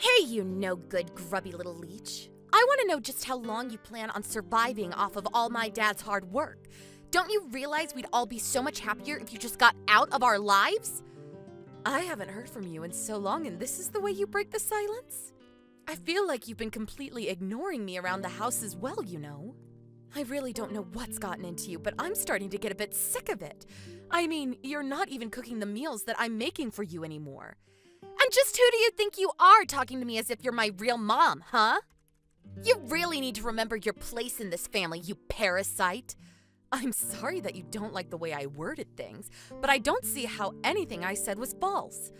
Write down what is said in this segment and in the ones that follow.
Hey, you no-good, grubby little leech. I want to know just how long you plan on surviving off of all my dad's hard work. Don't you realize we'd all be so much happier if you just got out of our lives? I haven't heard from you in so long, and this is the way you break the silence? I feel like you've been completely ignoring me around the house as well, you know. I really don't know what's gotten into you, but I'm starting to get a bit sick of it. I mean, you're not even cooking the meals that I'm making for you anymore. And just who do you think you are talking to me as if you're my real mom, huh? You really need to remember your place in this family, you parasite. I'm sorry that you don't like the way I worded things, but I don't see how anything I said was false.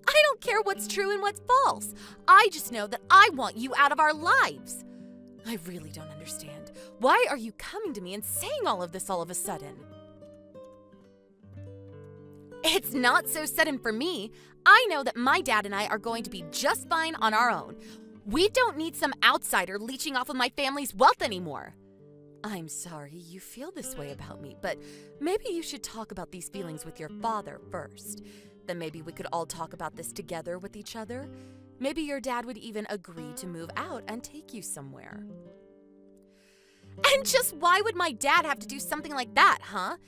I don't care what's true and what's false. I just know that I want you out of our lives. I really don't understand. Why are you coming to me and saying all of this all of a sudden? It's not so sudden for me. I know that my dad and I are going to be just fine on our own. We don't need some outsider leeching off of my family's wealth anymore. I'm sorry you feel this way about me, but maybe you should talk about these feelings with your father first. Then maybe we could all talk about this together with each other. Maybe your dad would even agree to move out and take you somewhere. And just why would my dad have to do something like that, huh?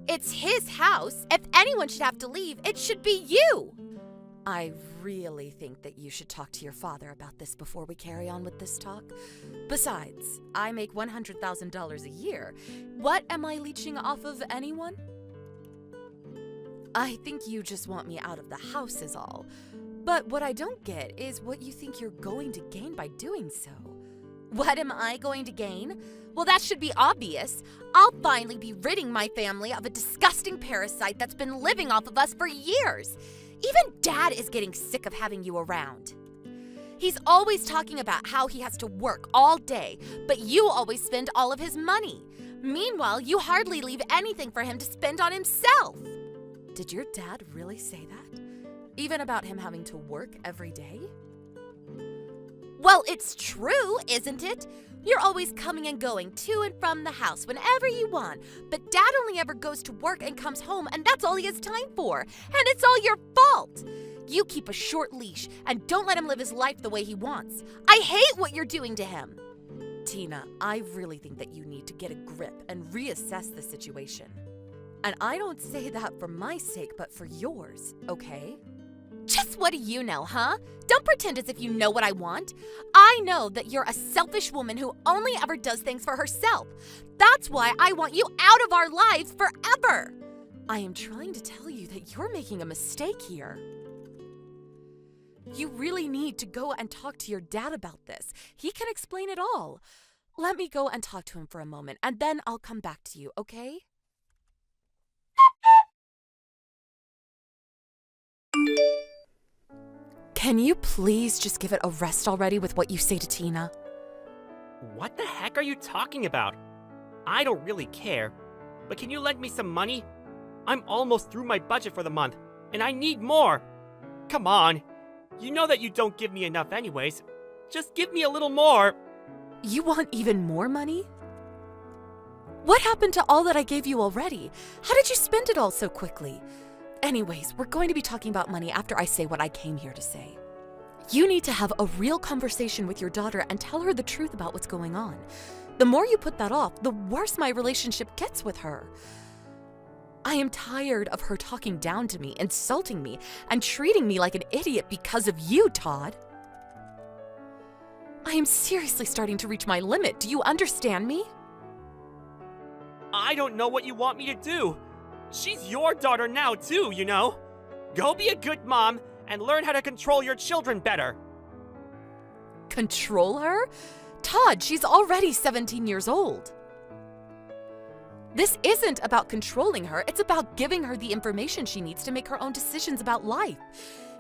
It's his house. If anyone should have to leave, it should be you. I really think that you should talk to your father about this before we carry on with this talk. Besides, I make $100,000 a year. What am I leeching off of anyone? I think you just want me out of the house is all. But what I don't get is what you think you're going to gain by doing so. What am I going to gain? Well, that should be obvious. I'll finally be ridding my family of a disgusting parasite that's been living off of us for years. Even Dad is getting sick of having you around. He's always talking about how he has to work all day, but you always spend all of his money. Meanwhile, you hardly leave anything for him to spend on himself. Did your dad really say that? Even about him having to work every day? Well, it's true, isn't it? You're always coming and going to and from the house whenever you want, but Dad only ever goes to work and comes home, and that's all he has time for, and it's all your fault. You keep a short leash and don't let him live his life the way he wants. I hate what you're doing to him. Tina, I really think that you need to get a grip and reassess the situation. And I don't say that for my sake, but for yours, okay? Just what do you know, huh? Don't pretend as if you know what I want. I know that you're a selfish woman who only ever does things for herself. That's why I want you out of our lives forever. I am trying to tell you that you're making a mistake here. You really need to go and talk to your dad about this. He can explain it all. Let me go and talk to him for a moment, and then I'll come back to you, okay? Can you please just give it a rest already with what you say to Tina? What the heck are you talking about? I don't really care, but can you lend me some money? I'm almost through my budget for the month, and I need more. Come on. You know that you don't give me enough anyways. Just give me a little more. You want even more money? What happened to all that I gave you already? How did you spend it all so quickly? Anyways, we're going to be talking about money after I say what I came here to say. You need to have a real conversation with your daughter and tell her the truth about what's going on. The more you put that off, the worse my relationship gets with her. I am tired of her talking down to me, insulting me, and treating me like an idiot because of you, Todd. I am seriously starting to reach my limit. Do you understand me? I don't know what you want me to do. She's your daughter now, too, you know? Go be a good mom and learn how to control your children better. Control her? Todd, she's already 17 years old. This isn't about controlling her. It's about giving her the information she needs to make her own decisions about life.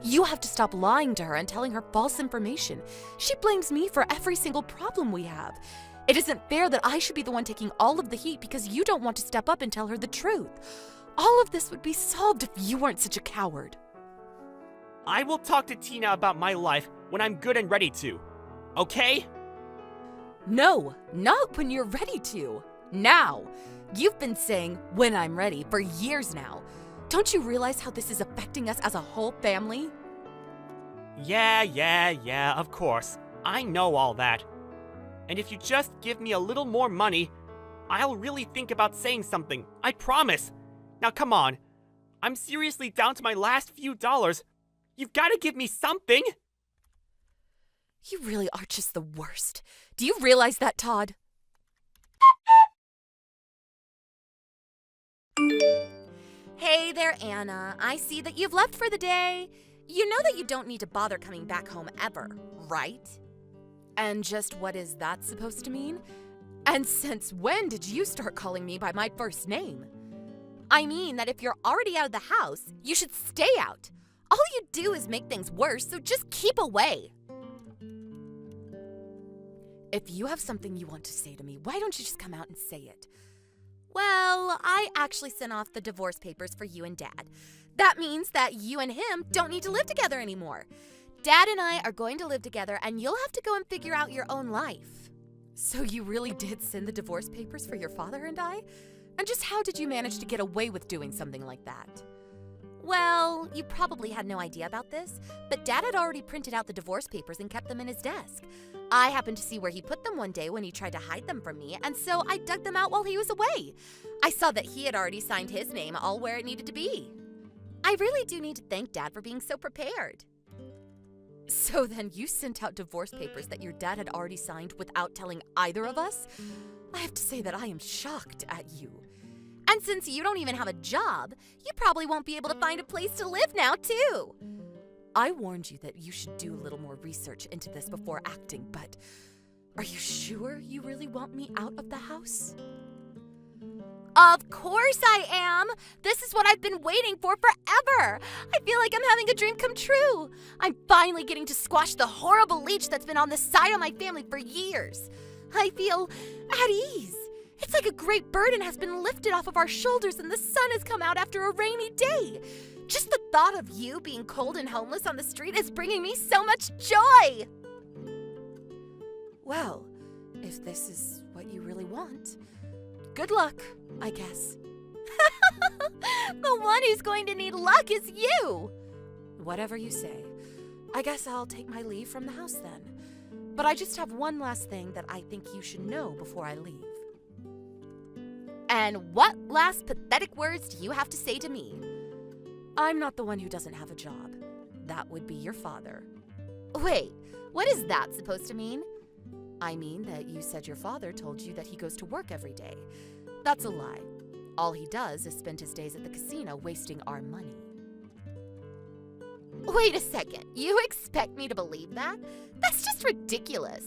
You have to stop lying to her and telling her false information. She blames me for every single problem we have. It isn't fair that I should be the one taking all of the heat because you don't want to step up and tell her the truth. All of this would be solved if you weren't such a coward. I will talk to Tina about my life when I'm good and ready to. Okay? No, not when you're ready to. Now. You've been saying, when I'm ready, for years now. Don't you realize how this is affecting us as a whole family? Yeah, of course. I know all that. And if you just give me a little more money, I'll really think about saying something. I promise. Now come on. I'm seriously down to my last few dollars. You've got to give me something. You really are just the worst. Do you realize that, Todd? Hey there, Anna. I see that you've left for the day. You know that you don't need to bother coming back home ever, right? And just what is that supposed to mean? And since when did you start calling me by my first name? I mean that if you're already out of the house, you should stay out. All you do is make things worse, so just keep away. If you have something you want to say to me, why don't you just come out and say it? Well, I actually sent off the divorce papers for you and Dad. That means that you and him don't need to live together anymore. Dad and I are going to live together, and you'll have to go and figure out your own life. So you really did send the divorce papers for your father and I? And just how did you manage to get away with doing something like that? Well, you probably had no idea about this, but Dad had already printed out the divorce papers and kept them in his desk. I happened to see where he put them one day when he tried to hide them from me, and so I dug them out while he was away. I saw that he had already signed his name all where it needed to be. I really do need to thank Dad for being so prepared. So then you sent out divorce papers that your dad had already signed without telling either of us? I have to say that I am shocked at you. And since you don't even have a job, you probably won't be able to find a place to live now, too. I warned you that you should do a little more research into this before acting, but are you sure you really want me out of the house? Of course I am! This is what I've been waiting for forever! I feel like I'm having a dream come true! I'm finally getting to squash the horrible leech that's been on the side of my family for years. I feel at ease. It's like a great burden has been lifted off of our shoulders and the sun has come out after a rainy day. Just the thought of you being cold and homeless on the street is bringing me so much joy! Well, if this is what you really want, good luck, I guess. The one who's going to need luck is you! Whatever you say. I guess I'll take my leave from the house then. But I just have one last thing that I think you should know before I leave. And what last pathetic words do you have to say to me? I'm not the one who doesn't have a job. That would be your father. Wait, what is that supposed to mean? I mean that you said your father told you that he goes to work every day. That's a lie. All he does is spend his days at the casino wasting our money. Wait a second, you expect me to believe that? That's just ridiculous.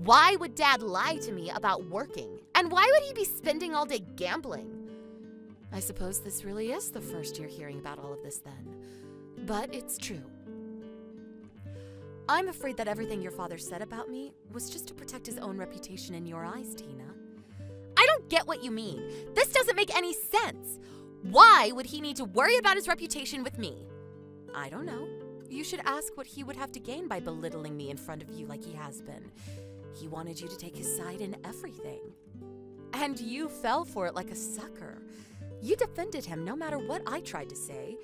Why would Dad lie to me about working? And why would he be spending all day gambling? I suppose this really is the first you're hearing about all of this then. But it's true. I'm afraid that everything your father said about me was just to protect his own reputation in your eyes, Tina. I don't get what you mean. This doesn't make any sense. Why would he need to worry about his reputation with me? I don't know. You should ask what he would have to gain by belittling me in front of you like he has been. He wanted you to take his side in everything. And you fell for it like a sucker. You defended him no matter what I tried to say,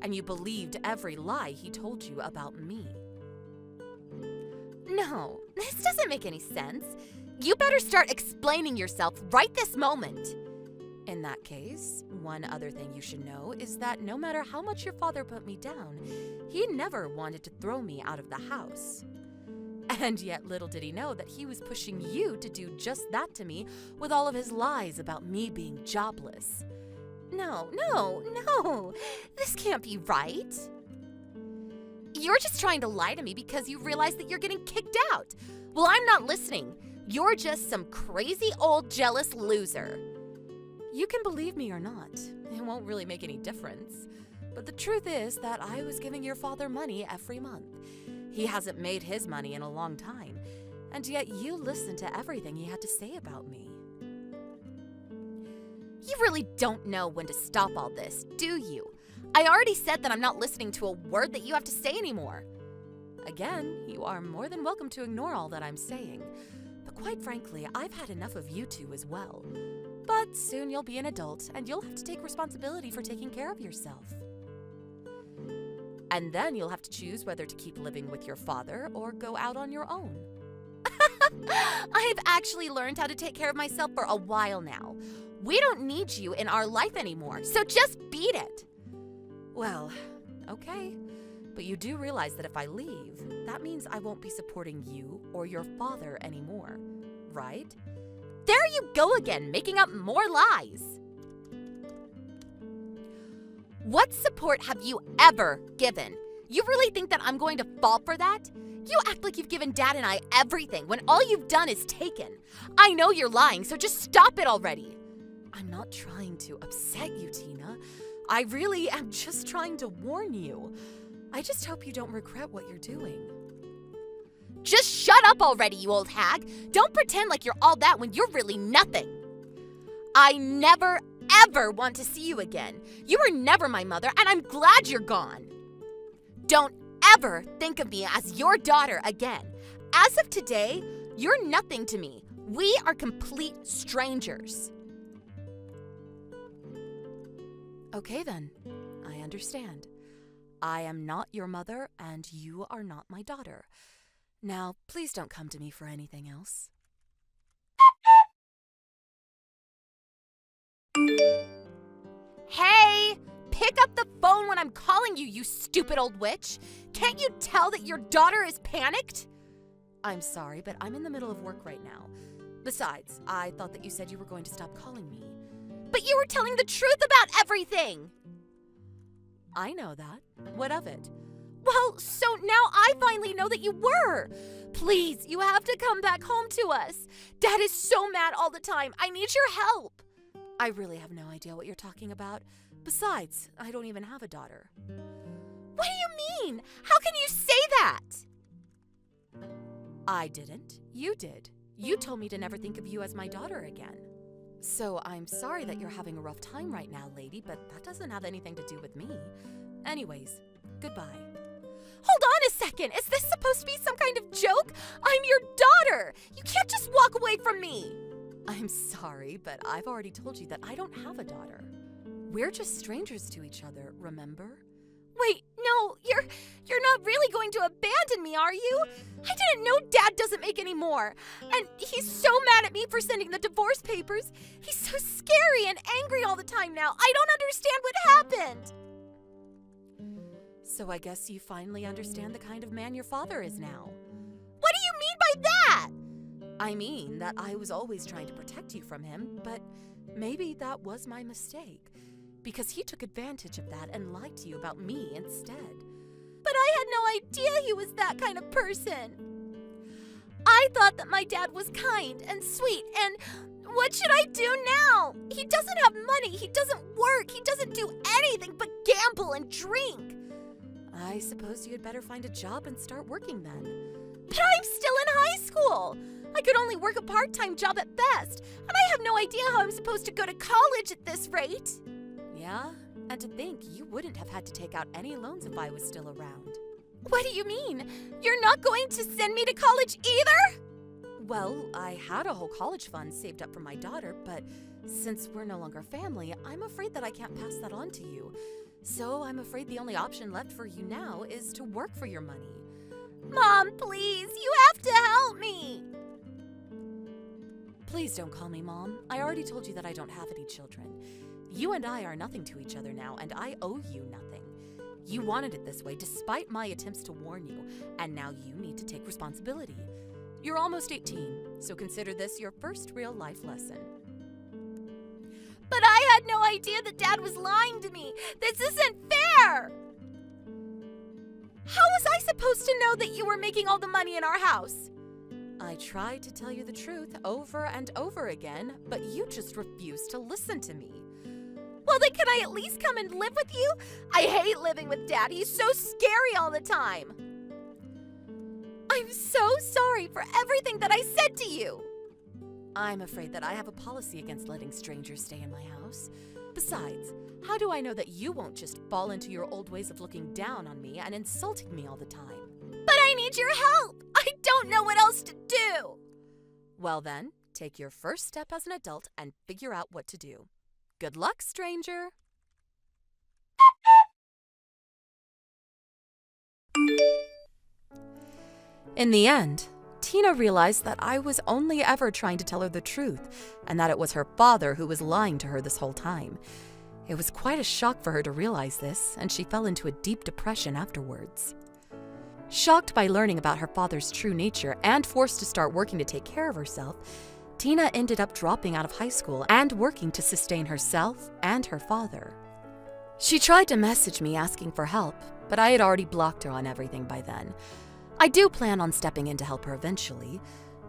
and you believed every lie he told you about me. No, this doesn't make any sense. You better start explaining yourself right this moment. In that case, one other thing you should know is that no matter how much your father put me down, he never wanted to throw me out of the house. And yet little did he know that he was pushing you to do just that to me with all of his lies about me being jobless. No, this can't be right. You're just trying to lie to me because you realize that you're getting kicked out. Well, I'm not listening. You're just some crazy old jealous loser. You can believe me or not. It won't really make any difference. But the truth is that I was giving your father money every month. He hasn't made his money in a long time, and yet you listened to everything he had to say about me. You really don't know when to stop all this, do you? I already said that I'm not listening to a word that you have to say anymore. Again, you are more than welcome to ignore all that I'm saying. But quite frankly, I've had enough of you two as well. But soon you'll be an adult, and you'll have to take responsibility for taking care of yourself. And then you'll have to choose whether to keep living with your father or go out on your own. I've actually learned how to take care of myself for a while now. We don't need you in our life anymore, so just beat it. Well, okay. But you do realize that if I leave, that means I won't be supporting you or your father anymore, right? There you go again, making up more lies. What support have you ever given? You really think that I'm going to fall for that? You act like you've given Dad and I everything when all you've done is taken. I know you're lying, so just stop it already. I'm not trying to upset you, Tina. I really am just trying to warn you. I just hope you don't regret what you're doing. Just shut up already, you old hag. Don't pretend like you're all that when you're really nothing. I never, ever want to see you again. You were never my mother, and I'm glad you're gone. Don't ever think of me as your daughter again. As of today, you're nothing to me. We are complete strangers. Okay then, I understand. I am not your mother, and you are not my daughter. Now, please don't come to me for anything else. Hey! Pick up the phone when I'm calling you, you stupid old witch! Can't you tell that your daughter is panicked? I'm sorry, but I'm in the middle of work right now. Besides, I thought that you said you were going to stop calling me. But you were telling the truth about everything! I know that. What of it? Well, so now I finally know that you were. Please, you have to come back home to us. Dad is so mad all the time. I need your help. I really have no idea what you're talking about. Besides, I don't even have a daughter. What do you mean? How can you say that? I didn't. You did. You told me to never think of you as my daughter again. So I'm sorry that you're having a rough time right now, lady, but that doesn't have anything to do with me. Anyways, goodbye. Hold on a second. Is this supposed to be some kind of joke? I'm your daughter. You can't just walk away from me. I'm sorry, but I've already told you that I don't have a daughter. We're just strangers to each other, remember? Wait, no, you're not really going to abandon me, are you? I didn't know Dad doesn't make any more. And he's so mad at me for sending the divorce papers. He's so scary and angry all the time now. I don't understand what happened. So I guess you finally understand the kind of man your father is now. What do you mean by that? I mean that I was always trying to protect you from him, but maybe that was my mistake. Because he took advantage of that and lied to you about me instead. But I had no idea he was that kind of person. I thought that my dad was kind and sweet, and what should I do now? He doesn't have money, he doesn't work, he doesn't do anything but gamble and drink. I suppose you'd better find a job and start working then. But I'm still in high school. I could only work a part-time job at best, and I have no idea how I'm supposed to go to college at this rate. Yeah, and to think you wouldn't have had to take out any loans if I was still around. What do you mean? You're not going to send me to college either? Well, I had a whole college fund saved up for my daughter, but since we're no longer family, I'm afraid that I can't pass that on to you. So I'm afraid the only option left for you now is to work for your money. Mom, please, you have to help me. Please don't call me Mom. I already told you that I don't have any children. You and I are nothing to each other now, and I owe you nothing. You wanted it this way despite my attempts to warn you, and now you need to take responsibility. You're almost 18, so consider this your first real life lesson. But I had no idea that Dad was lying to me. This isn't fair! How was I supposed to know that you were making all the money in our house? I tried to tell you the truth over and over again, but you just refused to listen to me. Well, then can I at least come and live with you? I hate living with Dad. He's so scary all the time. I'm so sorry for everything that I said to you. I'm afraid that I have a policy against letting strangers stay in my house. Besides, how do I know that you won't just fall into your old ways of looking down on me and insulting me all the time? But I need your help. I don't know what else to do. Well then, take your first step as an adult and figure out what to do. Good luck, stranger. In the end, Tina realized that I was only ever trying to tell her the truth, and that it was her father who was lying to her this whole time. It was quite a shock for her to realize this, and she fell into a deep depression afterwards. Shocked by learning about her father's true nature and forced to start working to take care of herself, Tina ended up dropping out of high school and working to sustain herself and her father. She tried to message me asking for help, but I had already blocked her on everything by then. I do plan on stepping in to help her eventually,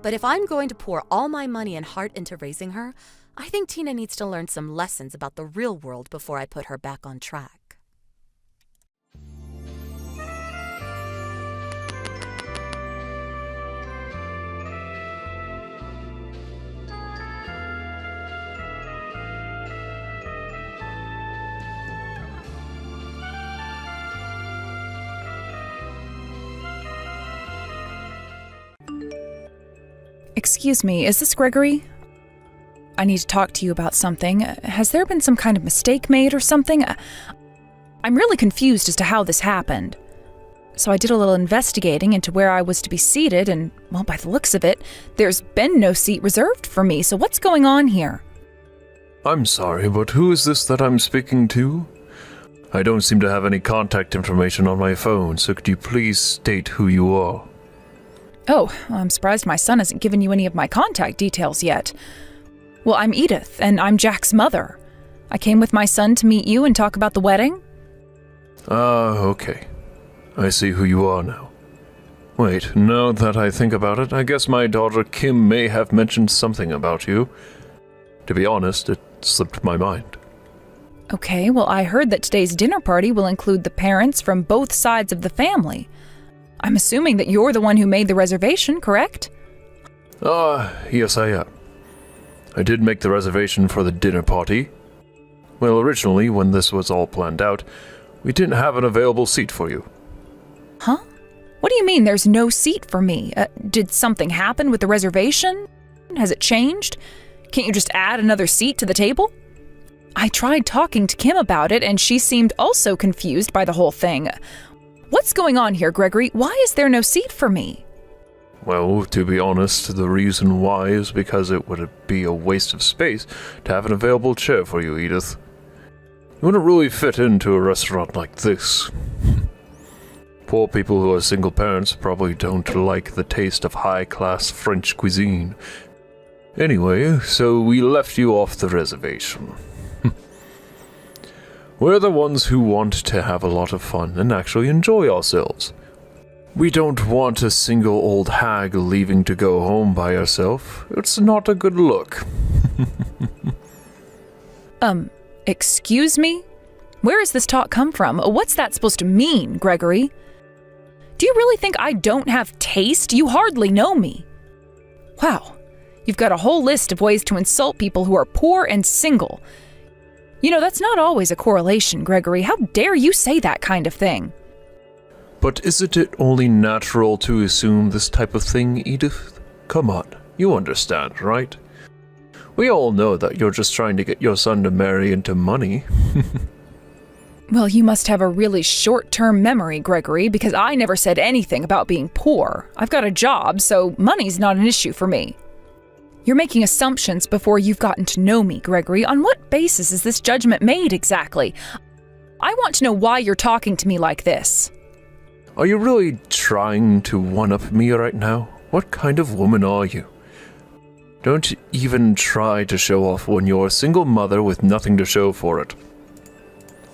but if I'm going to pour all my money and heart into raising her, I think Tina needs to learn some lessons about the real world before I put her back on track. Excuse me, is this Gregory? I need to talk to you about something. Has there been some kind of mistake made or something? I'm really confused as to how this happened. So I did a little investigating into where I was to be seated, and, well, by the looks of it, there's been no seat reserved for me, so what's going on here? I'm sorry, but who is this that I'm speaking to? I don't seem to have any contact information on my phone, so could you please state who you are? Oh, I'm surprised my son hasn't given you any of my contact details yet. Well, I'm Edith, and I'm Jack's mother. I came with my son to meet you and talk about the wedding. Okay. I see who you are now. Wait, now that I think about it, I guess my daughter Kim may have mentioned something about you. To be honest, it slipped my mind. Okay, well, I heard that today's dinner party will include the parents from both sides of the family. I'm assuming that you're the one who made the reservation, correct? Yes I am. I did make the reservation for the dinner party. Well, originally, when this was all planned out, we didn't have an available seat for you. Huh? What do you mean there's no seat for me? Did something happen with the reservation? Has it changed? Can't you just add another seat to the table? I tried talking to Kim about it, and she seemed also confused by the whole thing. What's going on here, Gregory? Why is there no seat for me? Well, to be honest, the reason why is because it would be a waste of space to have an available chair for you, Edith. You wouldn't really fit into a restaurant like this. Poor people who are single parents probably don't like the taste of high-class French cuisine. Anyway, so we left you off the reservation. We're the ones who want to have a lot of fun and actually enjoy ourselves. We don't want a single old hag leaving to go home by herself. It's not a good look. Excuse me? Where has this talk come from? What's that supposed to mean, Gregory? Do you really think I don't have taste? You hardly know me. Wow, you've got a whole list of ways to insult people who are poor and single. You know, that's not always a correlation, Gregory. How dare you say that kind of thing? But isn't it only natural to assume this type of thing, Edith? Come on, you understand, right? We all know that you're just trying to get your son to marry into money. Well, you must have a really short-term memory, Gregory, because I never said anything about being poor. I've got a job, so money's not an issue for me. You're making assumptions before you've gotten to know me, Gregory. On what basis is this judgment made exactly? I want to know why you're talking to me like this. Are you really trying to one-up me right now? What kind of woman are you? Don't even try to show off when you're a single mother with nothing to show for it.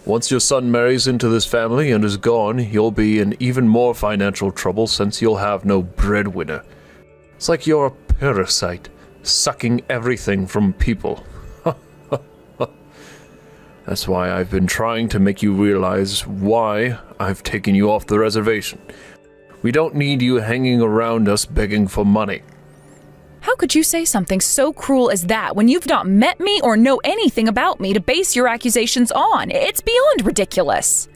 Once your son marries into this family and is gone, you'll be in even more financial trouble since you'll have no breadwinner. It's like you're a parasite, sucking everything from people. That's why I've been trying to make you realize why I've taken you off the reservation. We don't need you hanging around us begging for money. How could you say something so cruel as that when you've not met me or know anything about me to base your accusations on? It's beyond ridiculous.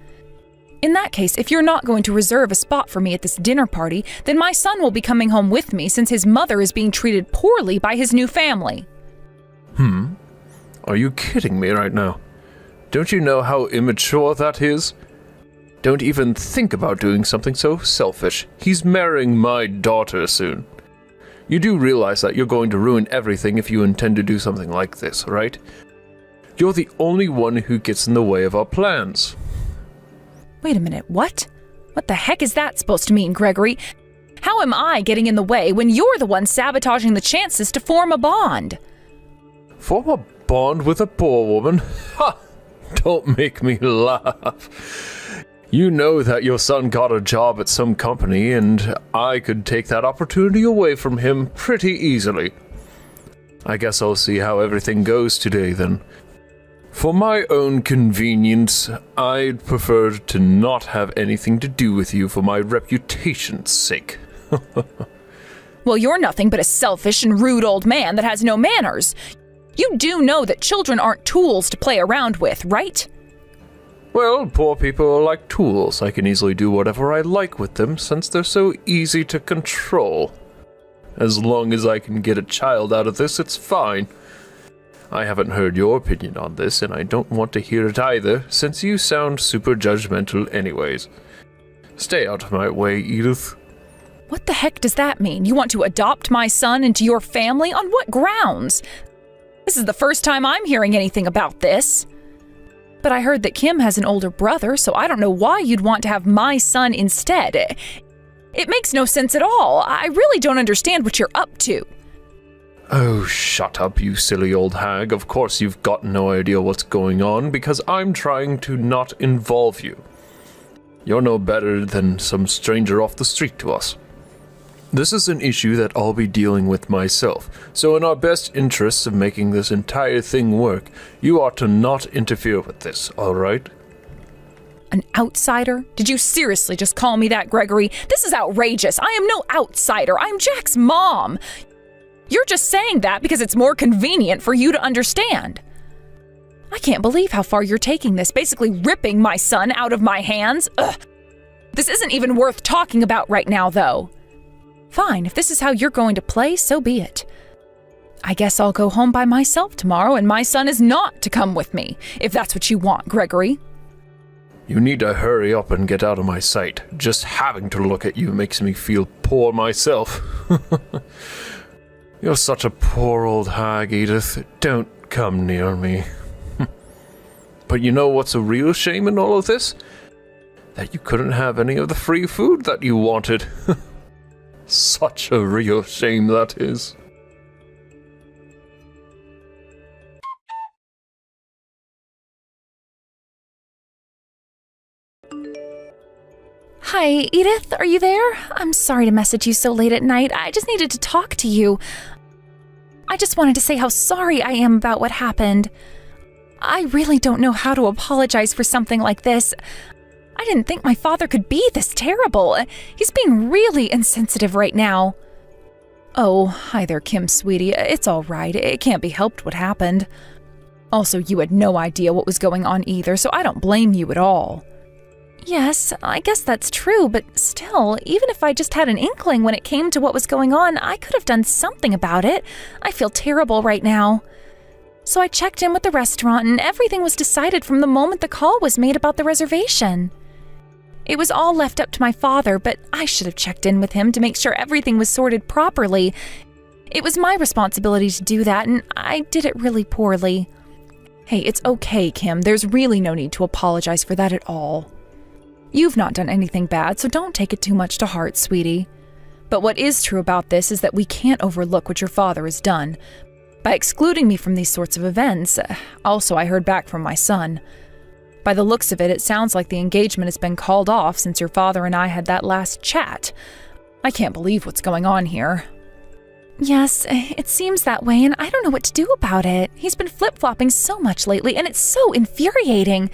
In that case, if you're not going to reserve a spot for me at this dinner party, then my son will be coming home with me since his mother is being treated poorly by his new family. Are you kidding me right now? Don't you know how immature that is? Don't even think about doing something so selfish. He's marrying my daughter soon. You do realize that you're going to ruin everything if you intend to do something like this, right? You're the only one who gets in the way of our plans. Wait a minute, what? What the heck is that supposed to mean, Gregory? How am I getting in the way when you're the one sabotaging the chances to form a bond? Form a bond with a poor woman? Ha! Don't make me laugh. You know that your son got a job at some company, and I could take that opportunity away from him pretty easily. I guess I'll see how everything goes today, then. For my own convenience, I'd prefer to not have anything to do with you for my reputation's sake. Well, you're nothing but a selfish and rude old man that has no manners. You do know that children aren't tools to play around with, right? Well, poor people are like tools. I can easily do whatever I like with them since they're so easy to control. As long as I can get a child out of this, it's fine. I haven't heard your opinion on this, and I don't want to hear it either, since you sound super judgmental anyways. Stay out of my way, Edith. What the heck does that mean? You want to adopt my son into your family? On what grounds? This is the first time I'm hearing anything about this. But I heard that Kim has an older brother, so I don't know why you'd want to have my son instead. It makes no sense at all. I really don't understand what you're up to. Oh, shut up, you silly old hag. Of course you've got no idea what's going on, because I'm trying to not involve you. You're no better than some stranger off the street to us. This is an issue that I'll be dealing with myself, so in our best interests of making this entire thing work, you ought to not interfere with this, all right? An outsider? Did you seriously just call me that, Gregory? This is outrageous. I am no outsider. I'm Jack's mom. You're just saying that because it's more convenient for you to understand. I can't believe how far you're taking this, basically ripping my son out of my hands. Ugh. This isn't even worth talking about right now, though. Fine, if this is how you're going to play, so be it. I guess I'll go home by myself tomorrow, and my son is not to come with me, if that's what you want, Gregory. You need to hurry up and get out of my sight. Just having to look at you makes me feel poor myself. You're such a poor old hag, Edith. Don't come near me. But you know what's a real shame in all of this? That you couldn't have any of the free food that you wanted. Such a real shame that is. Hi, Edith, are you there? I'm sorry to message you so late at night. I just needed to talk to you. I just wanted to say how sorry I am about what happened. I really don't know how to apologize for something like this. I didn't think my father could be this terrible. He's being really insensitive right now. Oh, hi there, Kim, sweetie. It's all right. It can't be helped what happened. Also, you had no idea what was going on either, so I don't blame you at all. Yes, I guess that's true, but still, even if I just had an inkling when it came to what was going on, I could have done something about it. I feel terrible right now. So I checked in with the restaurant, and everything was decided from the moment the call was made about the reservation. It was all left up to my father, but I should have checked in with him to make sure everything was sorted properly. It was my responsibility to do that, and I did it really poorly. Hey, it's okay, Kim. There's really no need to apologize for that at all. You've not done anything bad, so don't take it too much to heart, sweetie. But what is true about this is that we can't overlook what your father has done. By excluding me from these sorts of events, also I heard back from my son. By the looks of it, it sounds like the engagement has been called off since your father and I had that last chat. I can't believe what's going on here. Yes, it seems that way, and I don't know what to do about it. He's been flip-flopping so much lately, and it's so infuriating.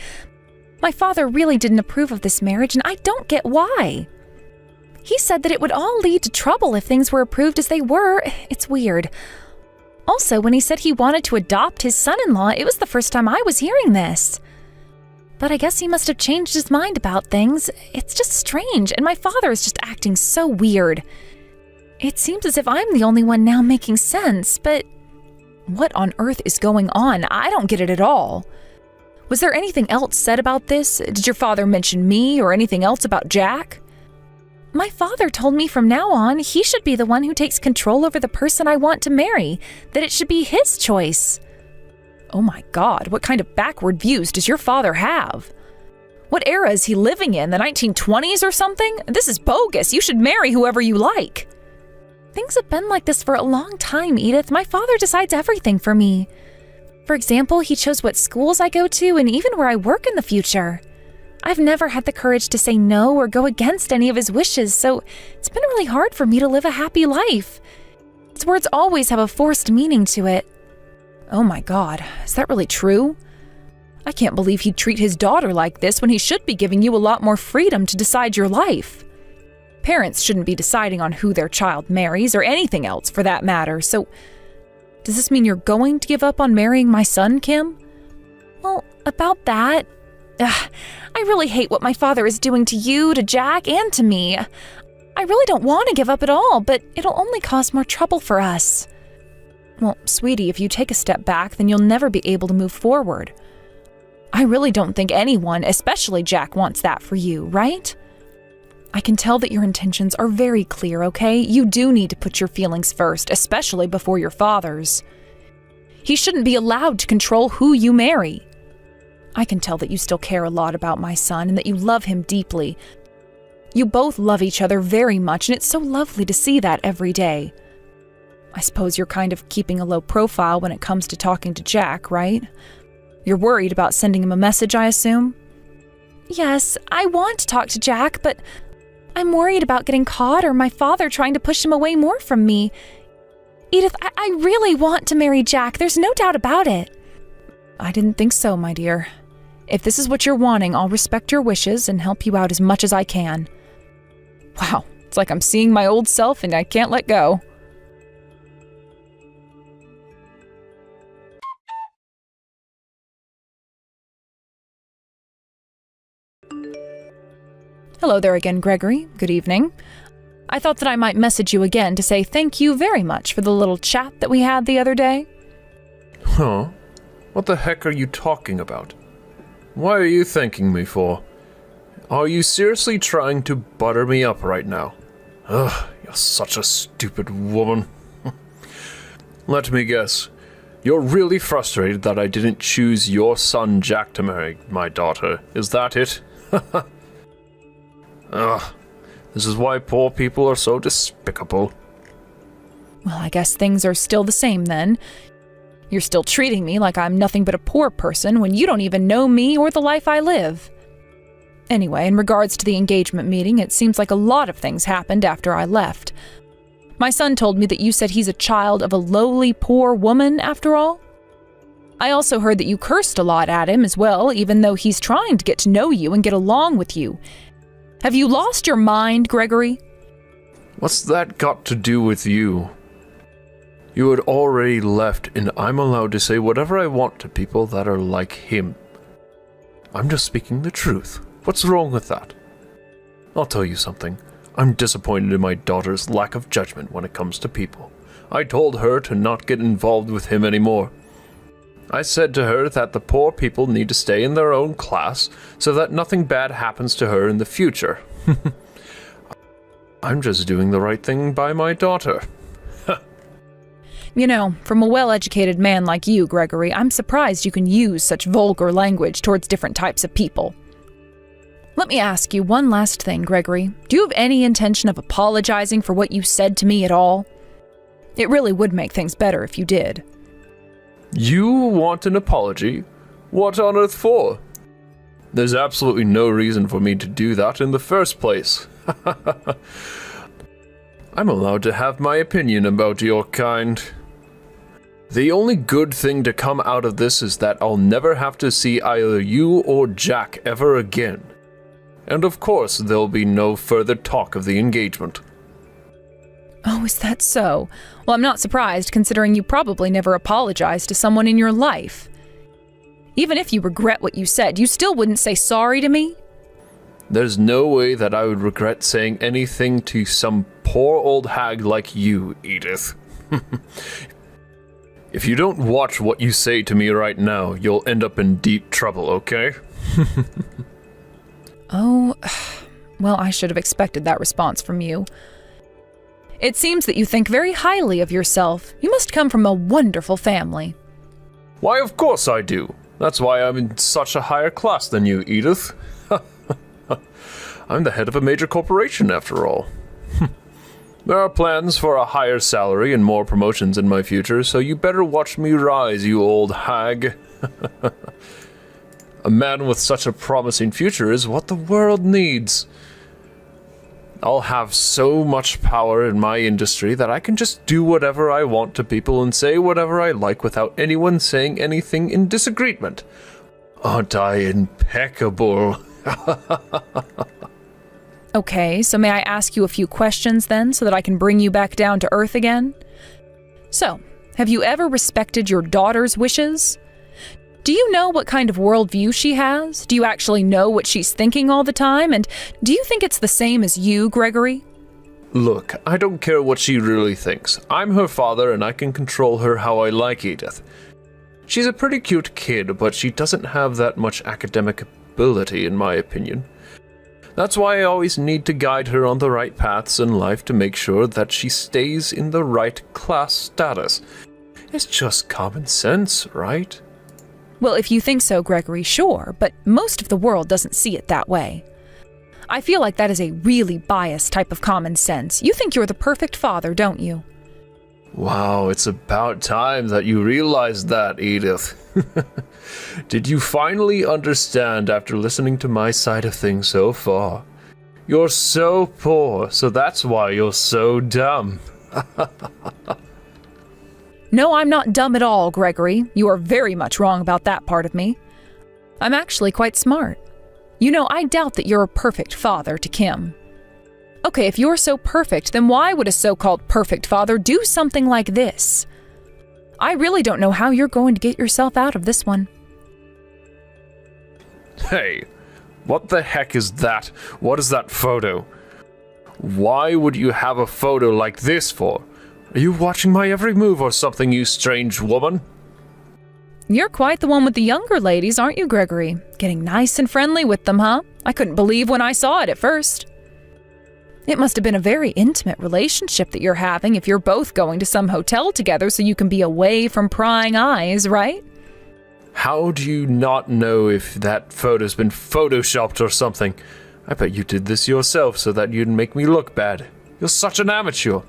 My father really didn't approve of this marriage, and I don't get why. He said that it would all lead to trouble if things were approved as they were. It's weird. Also, when he said he wanted to adopt his son-in-law, it was the first time I was hearing this. But I guess he must have changed his mind about things. It's just strange, and my father is just acting so weird. It seems as if I'm the only one now making sense, but what on earth is going on? I don't get it at all. Was there anything else said about this? Did your father mention me or anything else about Jack? My father told me from now on he should be the one who takes control over the person I want to marry, that it should be his choice. Oh my God, what kind of backward views does your father have? What era is he living in, the 1920s or something? This is bogus. You should marry whoever you like. Things have been like this for a long time, Edith. My father decides everything for me. For example, he chose what schools I go to and even where I work in the future. I've never had the courage to say no or go against any of his wishes, so it's been really hard for me to live a happy life. His words always have a forced meaning to it. Oh my God, is that really true? I can't believe he'd treat his daughter like this when he should be giving you a lot more freedom to decide your life. Parents shouldn't be deciding on who their child marries or anything else for that matter, so does this mean you're going to give up on marrying my son, Kim? Well, about that, I really hate what my father is doing to you, to Jack, and to me. I really don't want to give up at all, but it'll only cause more trouble for us. Well, sweetie, if you take a step back, then you'll never be able to move forward. I really don't think anyone, especially Jack, wants that for you, right? I can tell that your intentions are very clear, okay? You do need to put your feelings first, especially before your father's. He shouldn't be allowed to control who you marry. I can tell that you still care a lot about my son and that you love him deeply. You both love each other very much, and it's so lovely to see that every day. I suppose you're kind of keeping a low profile when it comes to talking to Jack, right? You're worried about sending him a message, I assume? Yes, I want to talk to Jack, but I'm worried about getting caught or my father trying to push him away more from me. Edith, I really want to marry Jack. There's no doubt about it. I didn't think so, my dear. If this is what you're wanting, I'll respect your wishes and help you out as much as I can. Wow, it's like I'm seeing my old self and I can't let go. Hello there again, Gregory. Good evening. I thought that I might message you again to say thank you very much for the little chat that we had the other day. Huh? What the heck are you talking about? Why are you thanking me for? Are you seriously trying to butter me up right now? Ugh, you're such a stupid woman. Let me guess. You're really frustrated that I didn't choose your son Jack to marry my daughter. Is that it? Ugh. This is why poor people are so despicable. Well, I guess things are still the same then. You're still treating me like I'm nothing but a poor person when you don't even know me or the life I live. Anyway, in regards to the engagement meeting, it seems like a lot of things happened after I left. My son told me that you said he's a child of a lowly, poor woman, after all. I also heard that you cursed a lot at him as well, even though he's trying to get to know you and get along with you. Have you lost your mind, Gregory? What's that got to do with you? You had already left, and I'm allowed to say whatever I want to people that are like him. I'm just speaking the truth. What's wrong with that? I'll tell you something. I'm disappointed in my daughter's lack of judgment when it comes to people. I told her to not get involved with him anymore. I said to her that the poor people need to stay in their own class so that nothing bad happens to her in the future. I'm just doing the right thing by my daughter. You know, from a well-educated man like you, Gregory, I'm surprised you can use such vulgar language towards different types of people. Let me ask you one last thing, Gregory. Do you have any intention of apologizing for what you said to me at all? It really would make things better if you did. You want an apology? What on earth for? There's absolutely no reason for me to do that in the first place. I'm allowed to have my opinion about your kind. The only good thing to come out of this is that I'll never have to see either you or Jack ever again. And of course, there'll be no further talk of the engagement. Oh, is that so? Well, I'm not surprised, considering you probably never apologized to someone in your life. Even if you regret what you said, you still wouldn't say sorry to me? There's no way that I would regret saying anything to some poor old hag like you, Edith. If you don't watch what you say to me right now, you'll end up in deep trouble, okay? Oh, well, I should have expected that response from you. It seems that you think very highly of yourself. You must come from a wonderful family. Why, of course I do. That's why I'm in such a higher class than you, Edith. I'm the head of a major corporation, after all. There are plans for a higher salary and more promotions in my future, so you better watch me rise, you old hag. A man with such a promising future is what the world needs. I'll have so much power in my industry that I can just do whatever I want to people and say whatever I like without anyone saying anything in disagreement. Aren't I impeccable? Okay, so may I ask you a few questions then, so that I can bring you back down to earth again? So, have you ever respected your daughter's wishes? Do you know what kind of worldview she has? Do you actually know what she's thinking all the time? And do you think it's the same as you, Gregory? Look, I don't care what she really thinks. I'm her father and I can control her how I like, Edith. She's a pretty cute kid, but she doesn't have that much academic ability, in my opinion. That's why I always need to guide her on the right paths in life to make sure that she stays in the right class status. It's just common sense, right? Well, if you think so, Gregory, sure, but most of the world doesn't see it that way. I feel like that is a really biased type of common sense. You think you're the perfect father, don't you? Wow, it's about time that you realized that, Edith. Did you finally understand after listening to my side of things so far? You're so poor, so that's why you're so dumb. No, I'm not dumb at all, Gregory. You are very much wrong about that part of me. I'm actually quite smart. You know, I doubt that you're a perfect father to Kim. Okay, if you're so perfect, then why would a so-called perfect father do something like this? I really don't know how you're going to get yourself out of this one. Hey, what the heck is that? What is that photo? Why would you have a photo like this for? Are you watching my every move or something, you strange woman? You're quite the one with the younger ladies, aren't you, Gregory? Getting nice and friendly with them, huh? I couldn't believe when I saw it at first. It must have been a very intimate relationship that you're having if you're both going to some hotel together so you can be away from prying eyes, right? How do you not know if that photo's been photoshopped or something? I bet you did this yourself so that you'd make me look bad. You're such an amateur.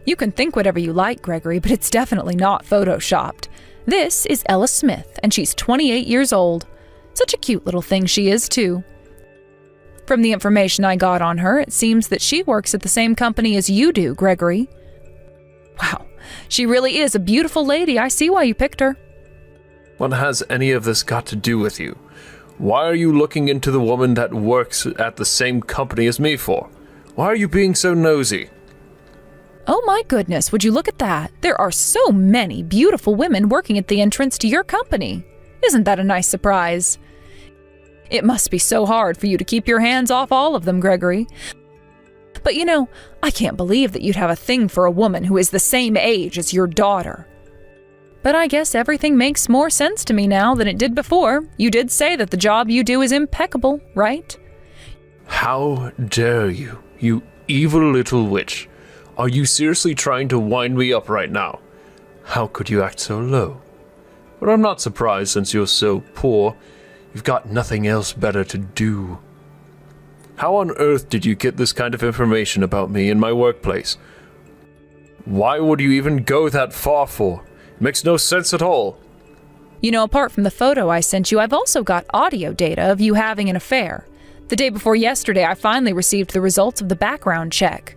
You can think whatever you like, Gregory, but it's definitely not photoshopped. This is Ella Smith, and she's 28 years old. Such a cute little thing she is, too. From the information I got on her, it seems that she works at the same company as you do, Gregory. Wow, she really is a beautiful lady. I see why you picked her. What has any of this got to do with you? Why are you looking into the woman that works at the same company as me for? Why are you being so nosy? Oh my goodness, would you look at that? There are so many beautiful women working at the entrance to your company. Isn't that a nice surprise? It must be so hard for you to keep your hands off all of them, Gregory. But you know, I can't believe that you'd have a thing for a woman who is the same age as your daughter. But I guess everything makes more sense to me now than it did before. You did say that the job you do is impeccable, right? How dare you, you evil little witch. Are you seriously trying to wind me up right now? How could you act so low? But I'm not surprised since you're so poor. You've got nothing else better to do. How on earth did you get this kind of information about me in my workplace? Why would you even go that far for? It makes no sense at all. You know, apart from the photo I sent you, I've also got audio data of you having an affair. The day before yesterday, I finally received the results of the background check.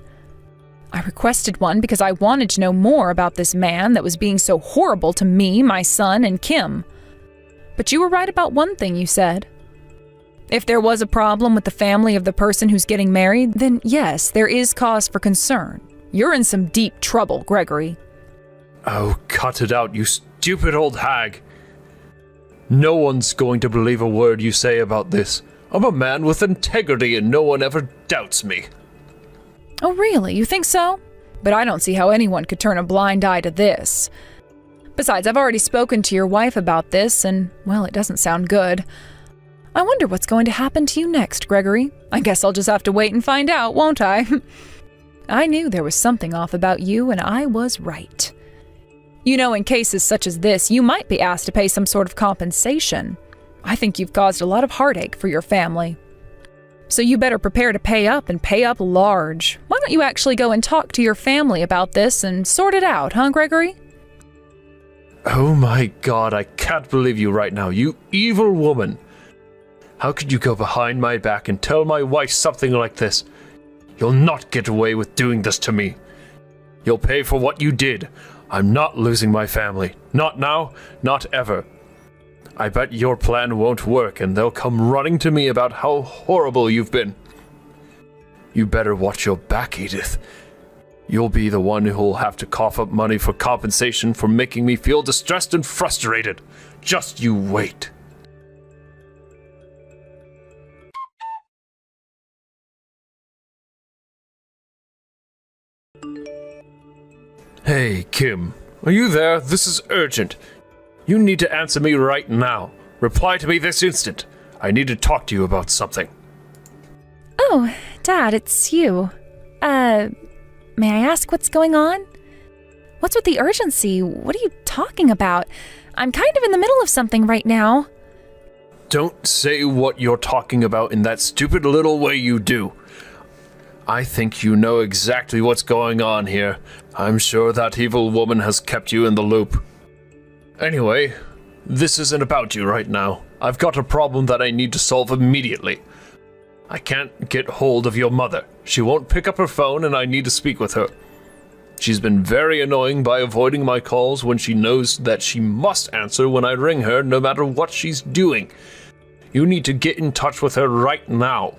I requested one because I wanted to know more about this man that was being so horrible to me, my son, and Kim. But you were right about one thing you said. If there was a problem with the family of the person who's getting married, then yes, there is cause for concern. You're in some deep trouble, Gregory. Oh, cut it out, you stupid old hag. No one's going to believe a word you say about this. I'm a man with integrity and no one ever doubts me. Oh, really? You think so? But I don't see how anyone could turn a blind eye to this. Besides, I've already spoken to your wife about this, and, well, it doesn't sound good. I wonder what's going to happen to you next, Gregory. I guess I'll just have to wait and find out, won't I? I knew there was something off about you, and I was right. You know, in cases such as this, you might be asked to pay some sort of compensation. I think you've caused a lot of heartache for your family. So you better prepare to pay up and pay up large. Why don't you actually go and talk to your family about this and sort it out, huh, Gregory? Oh my God, I can't believe you right now, you evil woman. How could you go behind my back and tell my wife something like this? You'll not get away with doing this to me. You'll pay for what you did. I'm not losing my family. Not now, not ever. I bet your plan won't work and they'll come running to me about how horrible you've been. You better watch your back, Edith. You'll be the one who'll have to cough up money for compensation for making me feel distressed and frustrated. Just you wait. Hey, Kim. Are you there? This is urgent. You need to answer me right now. Reply to me this instant. I need to talk to you about something. Oh, Dad, it's you. May I ask what's going on? What's with the urgency? What are you talking about? I'm kind of in the middle of something right now. Don't say what you're talking about in that stupid little way you do. I think you know exactly what's going on here. I'm sure that evil woman has kept you in the loop. Anyway, this isn't about you right now. I've got a problem that I need to solve immediately. I can't get hold of your mother. She won't pick up her phone and I need to speak with her. She's been very annoying by avoiding my calls when she knows that she must answer when I ring her no matter what she's doing. You need to get in touch with her right now.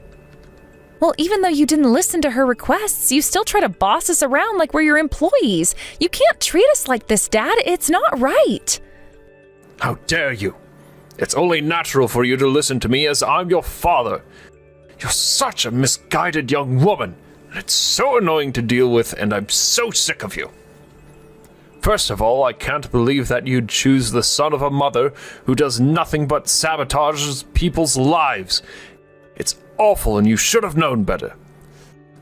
Well, even though you didn't listen to her requests, you still try to boss us around like we're your employees. You can't treat us like this, Dad. It's not right. How dare you? It's only natural for you to listen to me as I'm your father. You're such a misguided young woman. It's so annoying to deal with, and I'm so sick of you. First of all, I can't believe that you'd choose the son of a mother who does nothing but sabotages people's lives. It's awful, and you should have known better.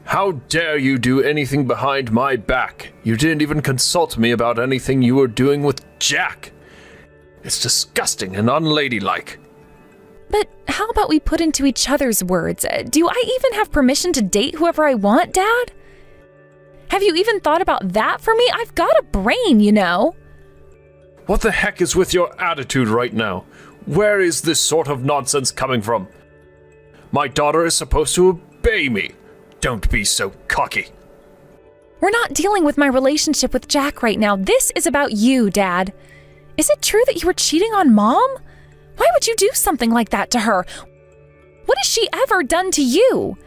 How dare you do anything behind my back? You didn't even consult me about anything you were doing with Jack. It's disgusting and unladylike. But how about we put into each other's words? Do I even have permission to date whoever I want, Dad? Have you even thought about that for me? I've got a brain, you know. What the heck is with your attitude right now? Where is this sort of nonsense coming from? My daughter is supposed to obey me. Don't be so cocky. We're not dealing with my relationship with Jack right now. This is about you, Dad. Is it true that you were cheating on Mom? Why would you do something like that to her? What has she ever done to you?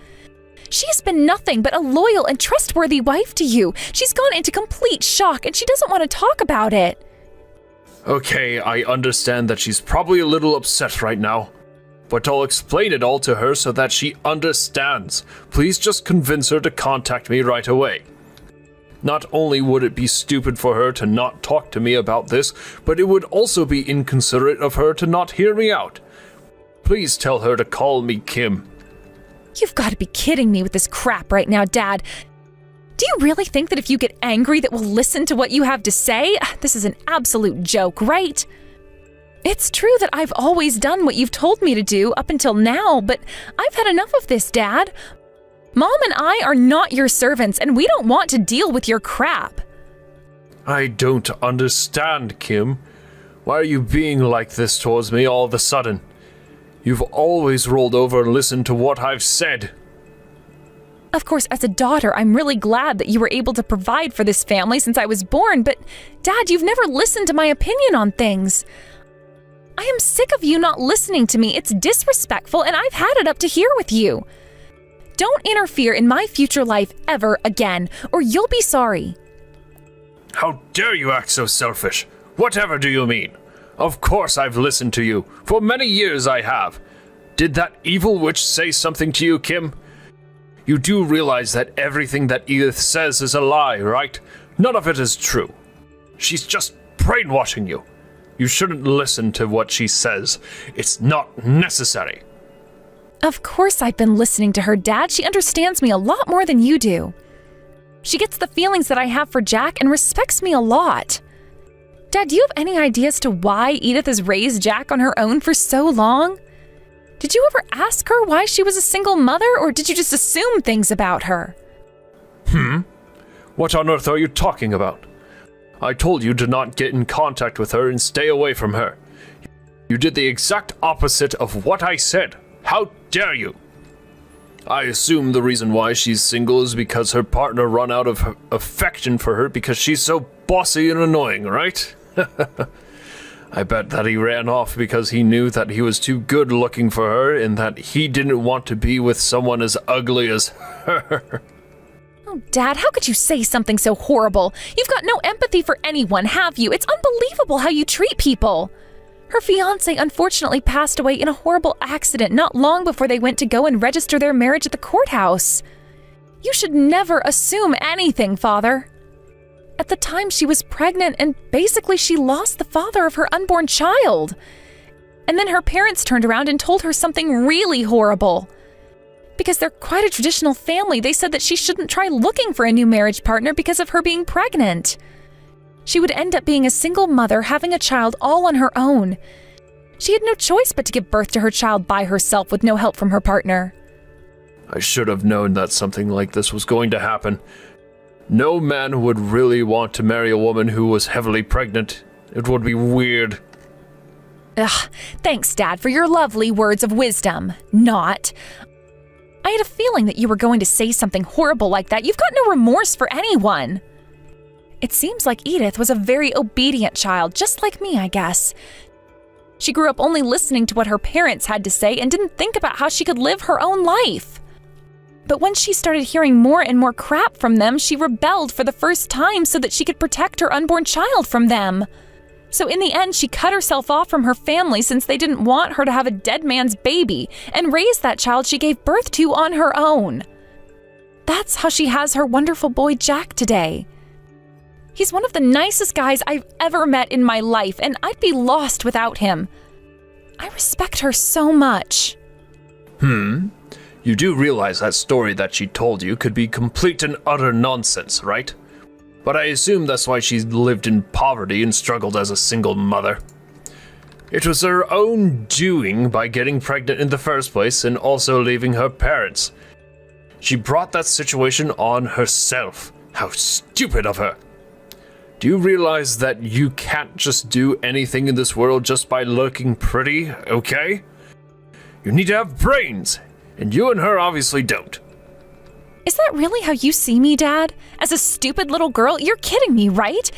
She has been nothing but a loyal and trustworthy wife to you. She's gone into complete shock and she doesn't want to talk about it. Okay, I understand that she's probably a little upset right now. But I'll explain it all to her so that she understands. Please just convince her to contact me right away. Not only would it be stupid for her to not talk to me about this, but it would also be inconsiderate of her to not hear me out. Please tell her to call me Kim. You've got to be kidding me with this crap right now, Dad. Do you really think that if you get angry that we'll listen to what you have to say? This is an absolute joke, right? It's true that I've always done what you've told me to do up until now, but I've had enough of this, Dad. Mom and I are not your servants, and we don't want to deal with your crap. I don't understand, Kim. Why are you being like this towards me all of a sudden? You've always rolled over and listened to what I've said. Of course, as a daughter, I'm really glad that you were able to provide for this family since I was born, but Dad, you've never listened to my opinion on things. I am sick of you not listening to me. It's disrespectful, and I've had it up to here with you. Don't interfere in my future life ever again, or you'll be sorry. How dare you act so selfish? Whatever do you mean? Of course I've listened to you. For many years I have. Did that evil witch say something to you, Kim? You do realize that everything that Edith says is a lie, right? None of it is true. She's just brainwashing you. You shouldn't listen to what she says. It's not necessary. Of course I've been listening to her, Dad. She understands me a lot more than you do. She gets the feelings that I have for Jack and respects me a lot. Dad, do you have any idea as to why Edith has raised Jack on her own for so long? Did you ever ask her why she was a single mother, or did you just assume things about her? What on earth are you talking about? I told you to not get in contact with her and stay away from her. You did the exact opposite of what I said. How dare you? I assume the reason why she's single is because her partner run out of affection for her because she's so bossy and annoying, right? I bet that he ran off because he knew that he was too good looking for her and that he didn't want to be with someone as ugly as her. Oh, Dad, how could you say something so horrible? You've got no empathy for anyone, have you? It's unbelievable how you treat people. Her fiancé unfortunately passed away in a horrible accident not long before they went to go and register their marriage at the courthouse. You should never assume anything, Father. At the time, she was pregnant and basically she lost the father of her unborn child. And then her parents turned around and told her something really horrible. Because they're quite a traditional family, they said that she shouldn't try looking for a new marriage partner because of her being pregnant. She would end up being a single mother having a child all on her own. She had no choice but to give birth to her child by herself with no help from her partner. I should have known that something like this was going to happen. No man would really want to marry a woman who was heavily pregnant. It would be weird. Ugh, thanks, Dad, for your lovely words of wisdom. Not. I had a feeling that you were going to say something horrible like that. You've got no remorse for anyone. It seems like Edith was a very obedient child, just like me, I guess. She grew up only listening to what her parents had to say and didn't think about how she could live her own life. But when she started hearing more and more crap from them, she rebelled for the first time so that she could protect her unborn child from them. So in the end, she cut herself off from her family since they didn't want her to have a dead man's baby and raised that child she gave birth to on her own. That's how she has her wonderful boy Jack today. He's one of the nicest guys I've ever met in my life, and I'd be lost without him. I respect her so much. You do realize that story that she told you could be complete and utter nonsense, right? But I assume that's why she lived in poverty and struggled as a single mother. It was her own doing by getting pregnant in the first place and also leaving her parents. She brought that situation on herself. How stupid of her. Do you realize that you can't just do anything in this world just by looking pretty, okay? You need to have brains, and you and her obviously don't. Is that really how you see me, Dad? As a stupid little girl? You're kidding me, right?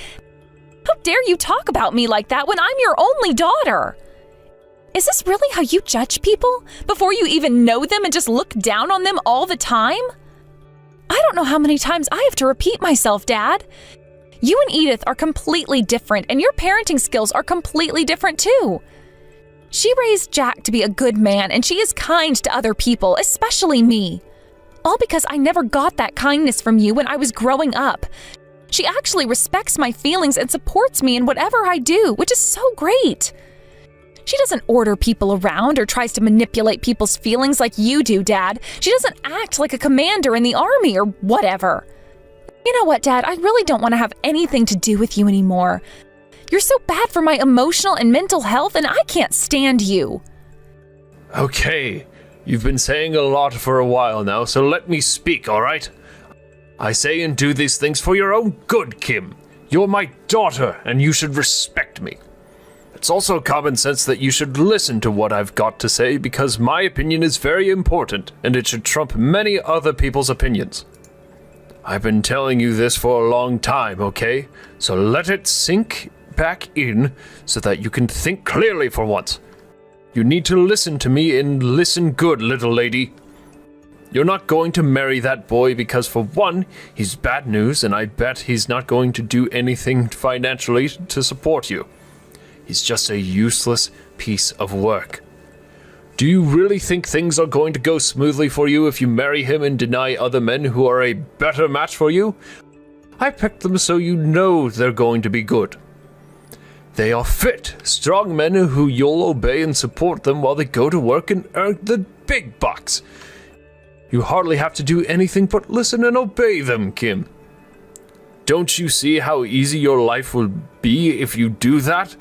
How dare you talk about me like that when I'm your only daughter? Is this really how you judge people? Before you even know them and just look down on them all the time? I don't know how many times I have to repeat myself, Dad. You and Edith are completely different, and your parenting skills are completely different too. She raised Jack to be a good man, and she is kind to other people, especially me. All because I never got that kindness from you when I was growing up. She actually respects my feelings and supports me in whatever I do, which is so great. She doesn't order people around or tries to manipulate people's feelings like you do, Dad. She doesn't act like a commander in the army or whatever. You know what, Dad? I really don't want to have anything to do with you anymore. You're so bad for my emotional and mental health, and I can't stand you. Okay, you've been saying a lot for a while now, so let me speak, alright? I say and do these things for your own good, Kim. You're my daughter, and you should respect me. It's also common sense that you should listen to what I've got to say because my opinion is very important, and it should trump many other people's opinions. I've been telling you this for a long time, okay? So let it sink back in so that you can think clearly for once. You need to listen to me and listen good, little lady. You're not going to marry that boy because, for one, he's bad news, and I bet he's not going to do anything financially to support you. He's just a useless piece of work. Do you really think things are going to go smoothly for you if you marry him and deny other men who are a better match for you? I picked them so you know they're going to be good. They are fit, strong men who you'll obey and support them while they go to work and earn the big bucks. You hardly have to do anything but listen and obey them, Kim. Don't you see how easy your life will be if you do that?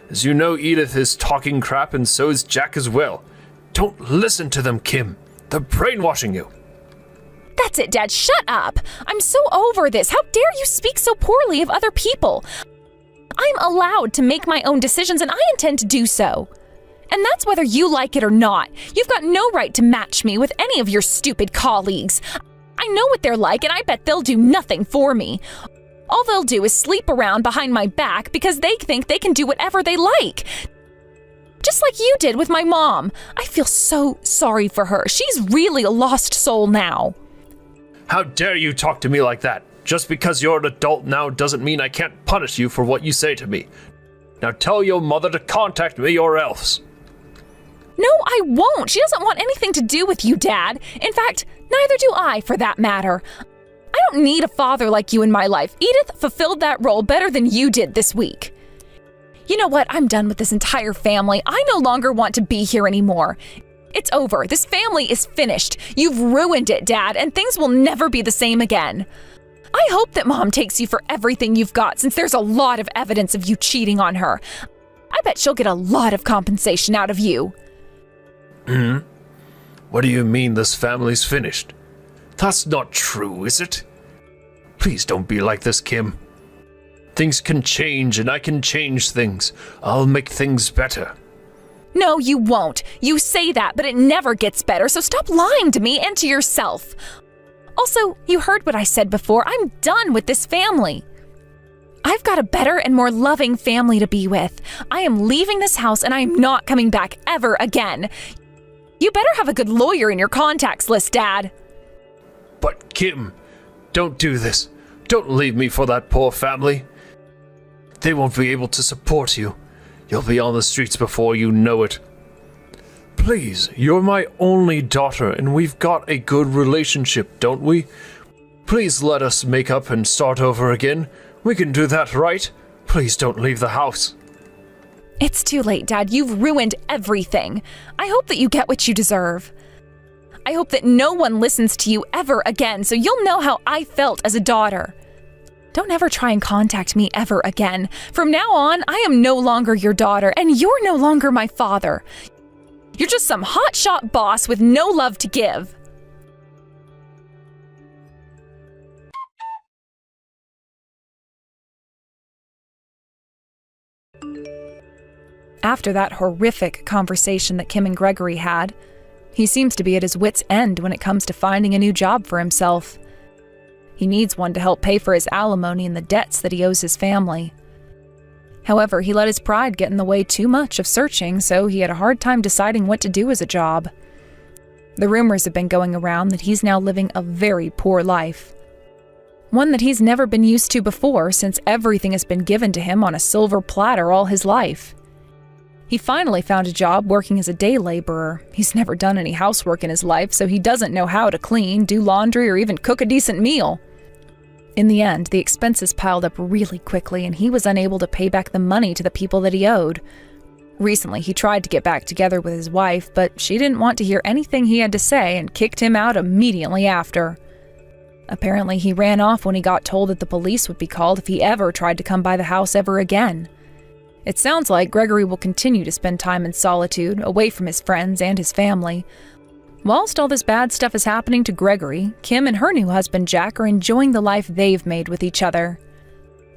As you know, Edith is talking crap and so is Jack as well. Don't listen to them, Kim. They're brainwashing you. That's it, Dad. Shut up. I'm so over this. How dare you speak so poorly of other people? I'm allowed to make my own decisions, and I intend to do so. And that's whether you like it or not. You've got no right to match me with any of your stupid colleagues. I know what they're like, and I bet they'll do nothing for me. All they'll do is sleep around behind my back because they think they can do whatever they like. Just like you did with my mom. I feel so sorry for her. She's really a lost soul now. How dare you talk to me like that? Just because you're an adult now doesn't mean I can't punish you for what you say to me. Now tell your mother to contact me or else. No, I won't. She doesn't want anything to do with you, Dad. In fact, neither do I, for that matter. I don't need a father like you in my life. Edith fulfilled that role better than you did this week. You know what? I'm done with this entire family. I no longer want to be here anymore. It's over. This family is finished. You've ruined it, Dad, and things will never be the same again. I hope that Mom takes you for everything you've got, since there's a lot of evidence of you cheating on her. I bet she'll get a lot of compensation out of you. What do you mean this family's finished? That's not true, is it? Please don't be like this, Kim. Things can change, and I can change things. I'll make things better. No, you won't. You say that, but it never gets better, so stop lying to me and to yourself. Also, you heard what I said before. I'm done with this family. I've got a better and more loving family to be with. I am leaving this house, and I am not coming back ever again. You better have a good lawyer in your contacts list, Dad. But Kim, don't do this. Don't leave me for that poor family. They won't be able to support you. You'll be on the streets before you know it. Please, you're my only daughter, and we've got a good relationship, don't we? Please let us make up and start over again. We can do that, right? Please don't leave the house. It's too late, Dad. You've ruined everything. I hope that you get what you deserve. I hope that no one listens to you ever again, so you'll know how I felt as a daughter. Don't ever try and contact me ever again. From now on, I am no longer your daughter, and you're no longer my father. You're just some hotshot boss with no love to give. After that horrific conversation that Kim and Gregory had, he seems to be at his wit's end when it comes to finding a new job for himself. He needs one to help pay for his alimony and the debts that he owes his family. However, he let his pride get in the way too much of searching, so he had a hard time deciding what to do as a job. The rumors have been going around that he's now living a very poor life. One that he's never been used to before, since everything has been given to him on a silver platter all his life. He finally found a job working as a day laborer. He's never done any housework in his life, so he doesn't know how to clean, do laundry, or even cook a decent meal. In the end, the expenses piled up really quickly, and he was unable to pay back the money to the people that he owed. Recently, he tried to get back together with his wife, but she didn't want to hear anything he had to say and kicked him out immediately after. Apparently, he ran off when he got told that the police would be called if he ever tried to come by the house ever again. It sounds like Gregory will continue to spend time in solitude, away from his friends and his family. Whilst all this bad stuff is happening to Gregory, Kim and her new husband Jack are enjoying the life they've made with each other.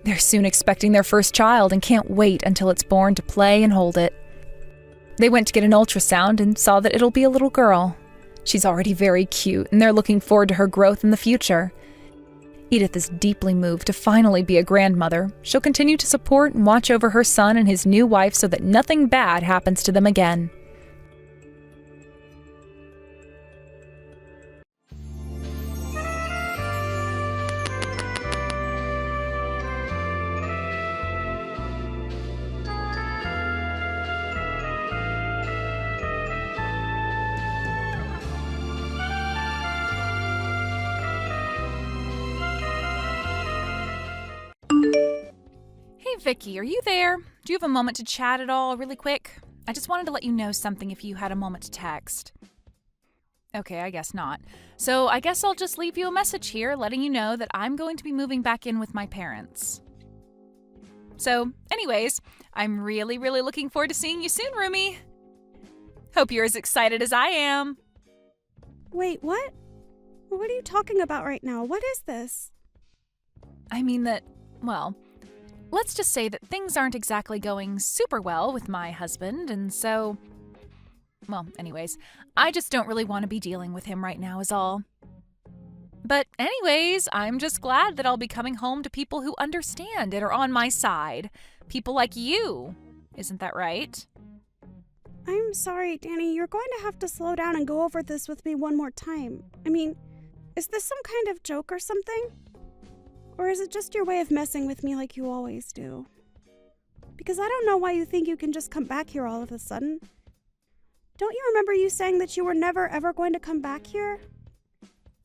They're soon expecting their first child and can't wait until it's born to play and hold it. They went to get an ultrasound and saw that it'll be a little girl. She's already very cute, and they're looking forward to her growth in the future. Edith is deeply moved to finally be a grandmother. She'll continue to support and watch over her son and his new wife so that nothing bad happens to them again. Vicky, are you there? Do you have a moment to chat at all, really quick? I just wanted to let you know something if you had a moment to text. Okay, I guess not. So I guess I'll just leave you a message here letting you know that I'm going to be moving back in with my parents. So, anyways, I'm really looking forward to seeing you soon, roomie. Hope you're as excited as I am. Wait, what? What are you talking about right now? What is this? I mean that, well, let's just say that things aren't exactly going super well with my husband, and so, well, anyways, I just don't really want to be dealing with him right now is all. But anyways, I'm just glad that I'll be coming home to people who understand and are on my side. People like you. Isn't that right? I'm sorry, Danny. You're going to have to slow down and go over this with me one more time. I mean, is this some kind of joke or something? Or is it just your way of messing with me like you always do? Because I don't know why you think you can just come back here all of a sudden. Don't you remember you saying that you were never ever going to come back here?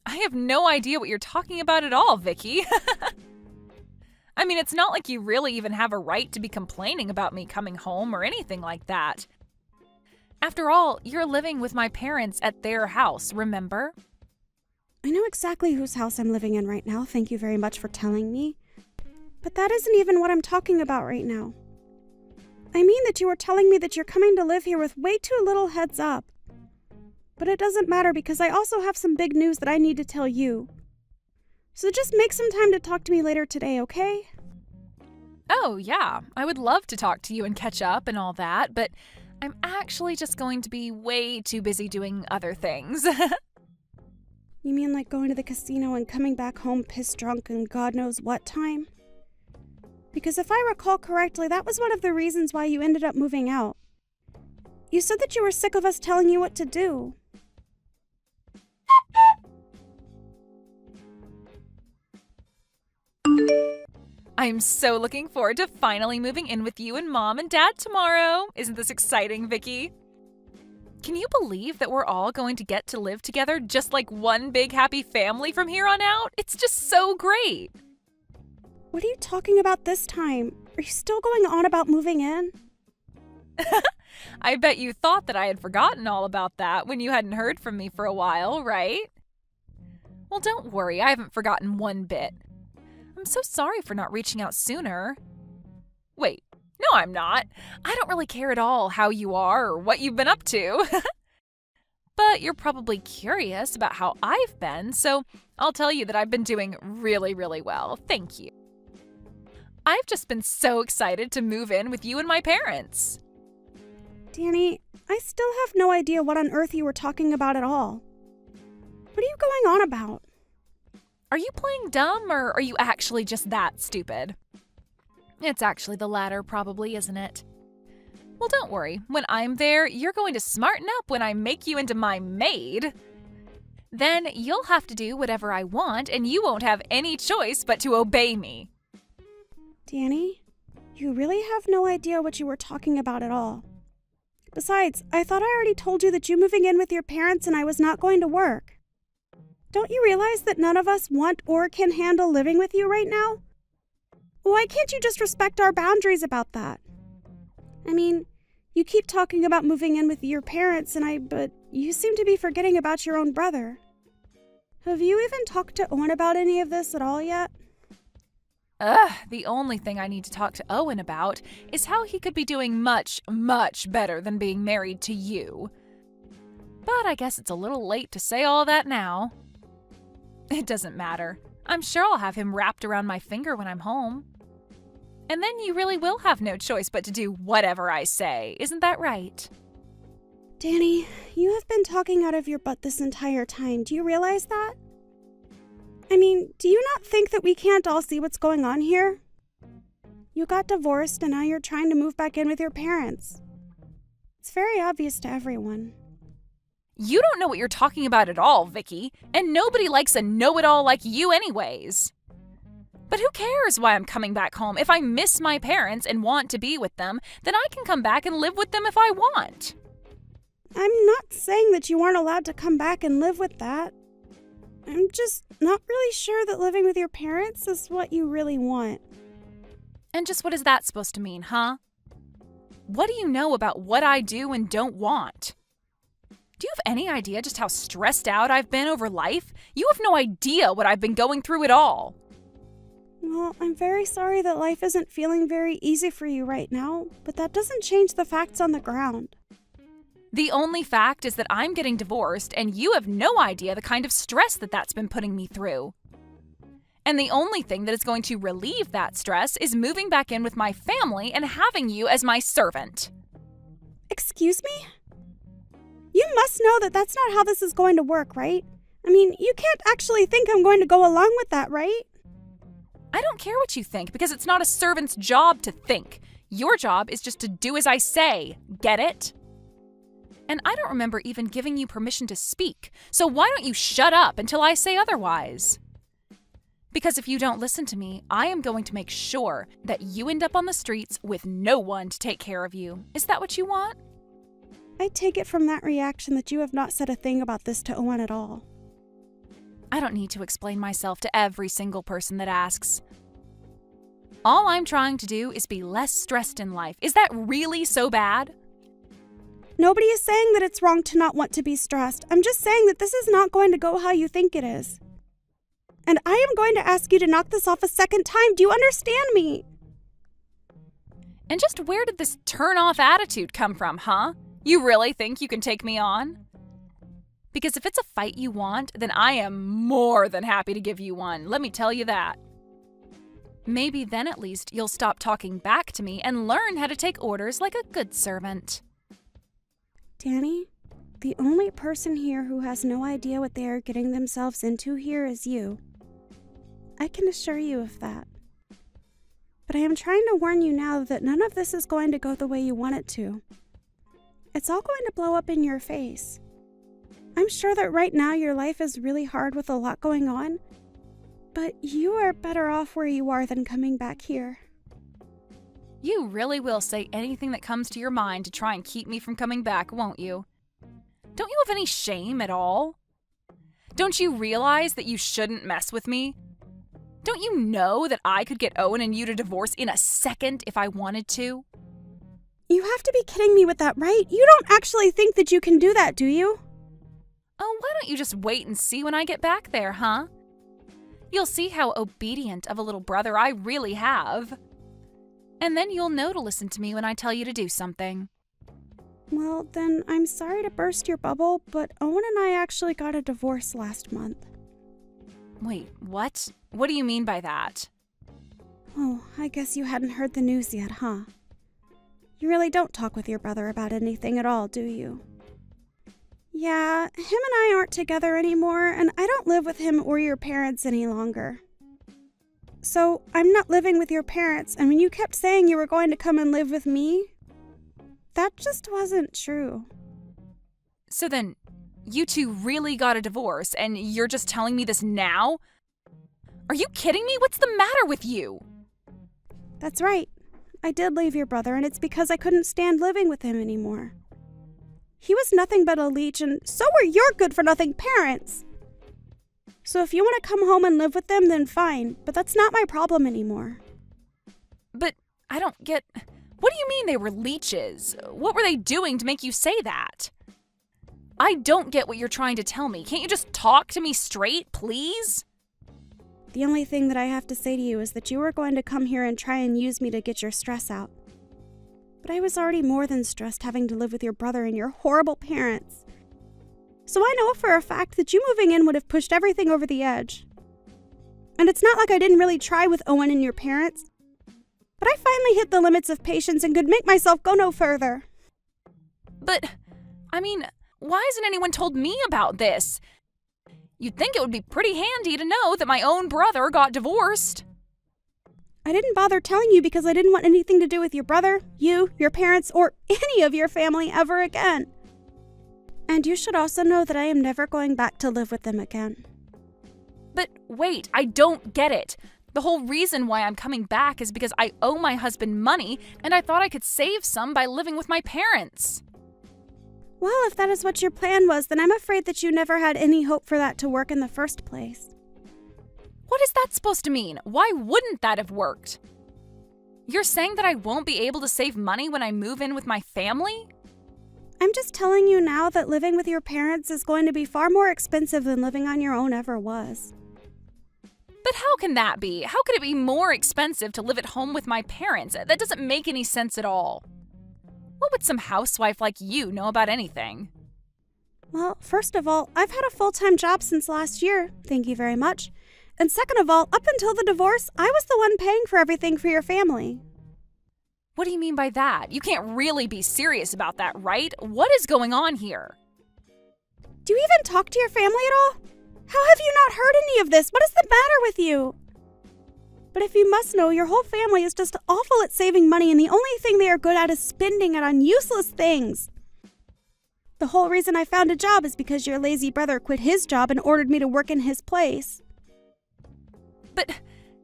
I have no idea what you're talking about at all, Vicky. I mean, it's not like you really even have a right to be complaining about me coming home or anything like that. After all, you're living with my parents at their house, remember? I know exactly whose house I'm living in right now, thank you very much for telling me. But that isn't even what I'm talking about right now. I mean that you were telling me that you're coming to live here with way too little heads up. But it doesn't matter because I also have some big news that I need to tell you. So just make some time to talk to me later today, okay? Oh, yeah. I would love to talk to you and catch up and all that, but I'm actually just going to be way too busy doing other things. You mean like going to the casino and coming back home pissed drunk and God knows what time? Because if I recall correctly, that was one of the reasons why you ended up moving out. You said that you were sick of us telling you what to do. I'm so looking forward to finally moving in with you and Mom and Dad tomorrow. Isn't this exciting, Vicky? Can you believe that we're all going to get to live together just like one big happy family from here on out? It's just so great. What are you talking about this time? Are you still going on about moving in? I bet you thought that I had forgotten all about that when you hadn't heard from me for a while, right? Well, don't worry, I haven't forgotten one bit. I'm so sorry for not reaching out sooner. Wait, no, I'm not. I don't really care at all how you are or what you've been up to. But you're probably curious about how I've been, so I'll tell you that I've been doing really well. Thank you. I've just been so excited to move in with you and my parents. Danny, I still have no idea what on earth you were talking about at all. What are you going on about? Are you playing dumb or are you actually just that stupid? It's actually the latter, probably, isn't it? Well, don't worry. When I'm there, you're going to smarten up when I make you into my maid. Then you'll have to do whatever I want and you won't have any choice but to obey me. Danny, you really have no idea what you were talking about at all. Besides, I thought I already told you that you moving in with your parents and I was not going to work. Don't you realize that none of us want or can handle living with you right now? Why can't you just respect our boundaries about that? I mean, you keep talking about moving in with your parents but you seem to be forgetting about your own brother. Have you even talked to Owen about any of this at all yet? The only thing I need to talk to Owen about is how he could be doing much better than being married to you. But I guess it's a little late to say all that now. It doesn't matter. I'm sure I'll have him wrapped around my finger when I'm home. And then you really will have no choice but to do whatever I say. Isn't that right? Danny, you have been talking out of your butt this entire time. Do you realize that? I mean, do you not think that we can't all see what's going on here? You got divorced and now you're trying to move back in with your parents. It's very obvious to everyone. You don't know what you're talking about at all, Vicky, and nobody likes a know-it-all like you anyways. But who cares why I'm coming back home? If I miss my parents and want to be with them, then I can come back and live with them if I want. I'm not saying that you aren't allowed to come back and live with that. I'm just not really sure that living with your parents is what you really want. And just what is that supposed to mean, huh? What do you know about what I do and don't want? Do you have any idea just how stressed out I've been over life? You have no idea what I've been going through at all. Well, I'm very sorry that life isn't feeling very easy for you right now, but that doesn't change the facts on the ground. The only fact is that I'm getting divorced, and you have no idea the kind of stress that's been putting me through. And the only thing that is going to relieve that stress is moving back in with my family and having you as my servant. Excuse me? You must know that that's not how this is going to work, right? I mean, you can't actually think I'm going to go along with that, right? I don't care what you think, because it's not a servant's job to think. Your job is just to do as I say. Get it? And I don't remember even giving you permission to speak, so why don't you shut up until I say otherwise? Because if you don't listen to me, I am going to make sure that you end up on the streets with no one to take care of you. Is that what you want? I take it from that reaction that you have not said a thing about this to Owen at all. I don't need to explain myself to every single person that asks. All I'm trying to do is be less stressed in life. Is that really so bad? Nobody is saying that it's wrong to not want to be stressed. I'm just saying that this is not going to go how you think it is. And I am going to ask you to knock this off a second time. Do you understand me? And just where did this turn-off attitude come from, huh? You really think you can take me on? Because if it's a fight you want, then I am more than happy to give you one. Let me tell you that. Maybe then at least you'll stop talking back to me and learn how to take orders like a good servant. Danny, the only person here who has no idea what they are getting themselves into here is you. I can assure you of that. But I am trying to warn you now that none of this is going to go the way you want it to. It's all going to blow up in your face. I'm sure that right now your life is really hard with a lot going on, but you are better off where you are than coming back here. You really will say anything that comes to your mind to try and keep me from coming back, won't you? Don't you have any shame at all? Don't you realize that you shouldn't mess with me? Don't you know that I could get Owen and you to divorce in a second if I wanted to? You have to be kidding me with that, right? You don't actually think that you can do that, do you? Oh, why don't you just wait and see when I get back there, huh? You'll see how obedient of a little brother I really have. And then you'll know to listen to me when I tell you to do something. Well, then I'm sorry to burst your bubble, but Owen and I actually got a divorce last month. Wait, what? What do you mean by that? Oh, I guess you hadn't heard the news yet, huh? You really don't talk with your brother about anything at all, do you? Yeah, him and I aren't together anymore, and I don't live with him or your parents any longer. So, I'm not living with your parents, and when you kept saying you were going to come and live with me, that just wasn't true. So then, you two really got a divorce, and you're just telling me this now? Are you kidding me? What's the matter with you? That's right. I did leave your brother, and it's because I couldn't stand living with him anymore. He was nothing but a leech, and so were your good-for-nothing parents. So if you want to come home and live with them, then fine, but that's not my problem anymore. But I don't get... What do you mean they were leeches? What were they doing to make you say that? I don't get what you're trying to tell me. Can't you just talk to me straight, please? The only thing that I have to say to you is that you were going to come here and try and use me to get your stress out. But I was already more than stressed having to live with your brother and your horrible parents. So I know for a fact that you moving in would have pushed everything over the edge. And it's not like I didn't really try with Owen and your parents, but I finally hit the limits of patience and could make myself go no further. But, I mean, why hasn't anyone told me about this? You'd think it would be pretty handy to know that my own brother got divorced. I didn't bother telling you because I didn't want anything to do with your brother, you, your parents, or any of your family ever again. And you should also know that I am never going back to live with them again. But wait, I don't get it. The whole reason why I'm coming back is because I owe my husband money, and I thought I could save some by living with my parents. Well, if that is what your plan was, then I'm afraid that you never had any hope for that to work in the first place. What is that supposed to mean? Why wouldn't that have worked? You're saying that I won't be able to save money when I move in with my family? I'm just telling you now that living with your parents is going to be far more expensive than living on your own ever was. But how can that be? How could it be more expensive to live at home with my parents? That doesn't make any sense at all. What would some housewife like you know about anything? Well, first of all, I've had a full-time job since last year, thank you very much. And second of all, up until the divorce, I was the one paying for everything for your family. What do you mean by that? You can't really be serious about that, right? What is going on here? Do you even talk to your family at all? How have you not heard any of this? What is the matter with you? But if you must know, your whole family is just awful at saving money, and the only thing they are good at is spending it on useless things. The whole reason I found a job is because your lazy brother quit his job and ordered me to work in his place. But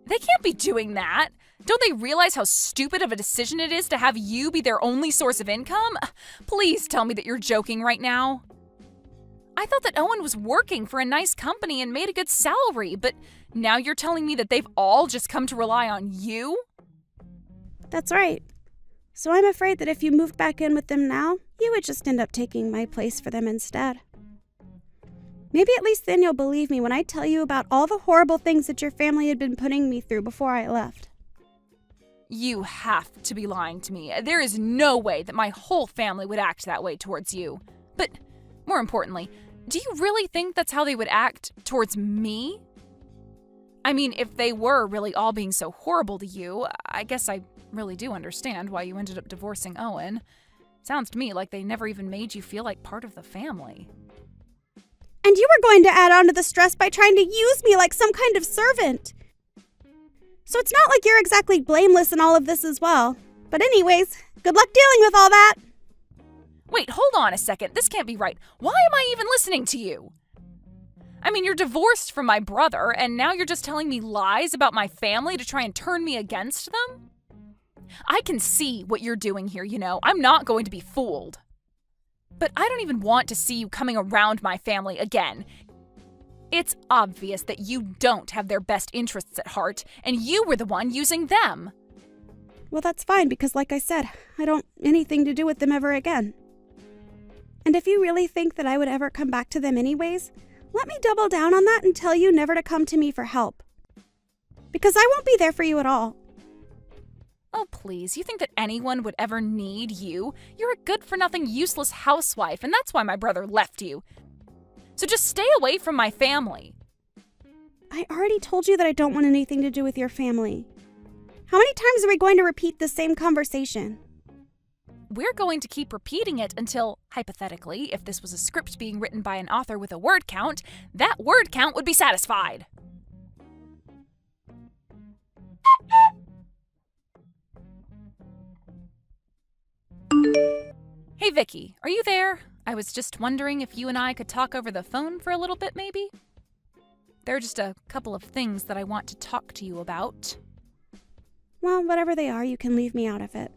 they can't be doing that. Don't they realize how stupid of a decision it is to have you be their only source of income? Please tell me that you're joking right now. I thought that Owen was working for a nice company and made a good salary, but now you're telling me that they've all just come to rely on you? That's right. So I'm afraid that if you moved back in with them now, you would just end up taking my place for them instead. Maybe at least then you'll believe me when I tell you about all the horrible things that your family had been putting me through before I left. You have to be lying to me. There is no way that my whole family would act that way towards you. But more importantly, do you really think that's how they would act towards me? I mean, if they were really all being so horrible to you, I guess I really do understand why you ended up divorcing Owen. Sounds to me like they never even made you feel like part of the family. And you were going to add on to the stress by trying to use me like some kind of servant. So it's not like you're exactly blameless in all of this as well. But anyways, good luck dealing with all that. Wait, hold on a second. This can't be right. Why am I even listening to you? I mean, you're divorced from my brother, and now you're just telling me lies about my family to try and turn me against them? I can see what you're doing here, you know. I'm not going to be fooled. But I don't even want to see you coming around my family again. It's obvious that you don't have their best interests at heart, and you were the one using them. Well, that's fine, because like I said, I don't anything to do with them ever again. And if you really think that I would ever come back to them anyways, let me double down on that and tell you never to come to me for help. Because I won't be there for you at all. Oh, please, you think that anyone would ever need you? You're a good-for-nothing, useless housewife, and that's why my brother left you. So just stay away from my family. I already told you that I don't want anything to do with your family. How many times are we going to repeat the same conversation? We're going to keep repeating it until, hypothetically, if this was a script being written by an author with a word count, that word count would be satisfied. Hey, Vicky, are you there? I was just wondering if you and I could talk over the phone for a little bit, maybe? There are just a couple of things that I want to talk to you about. Well, whatever they are, you can leave me out of it.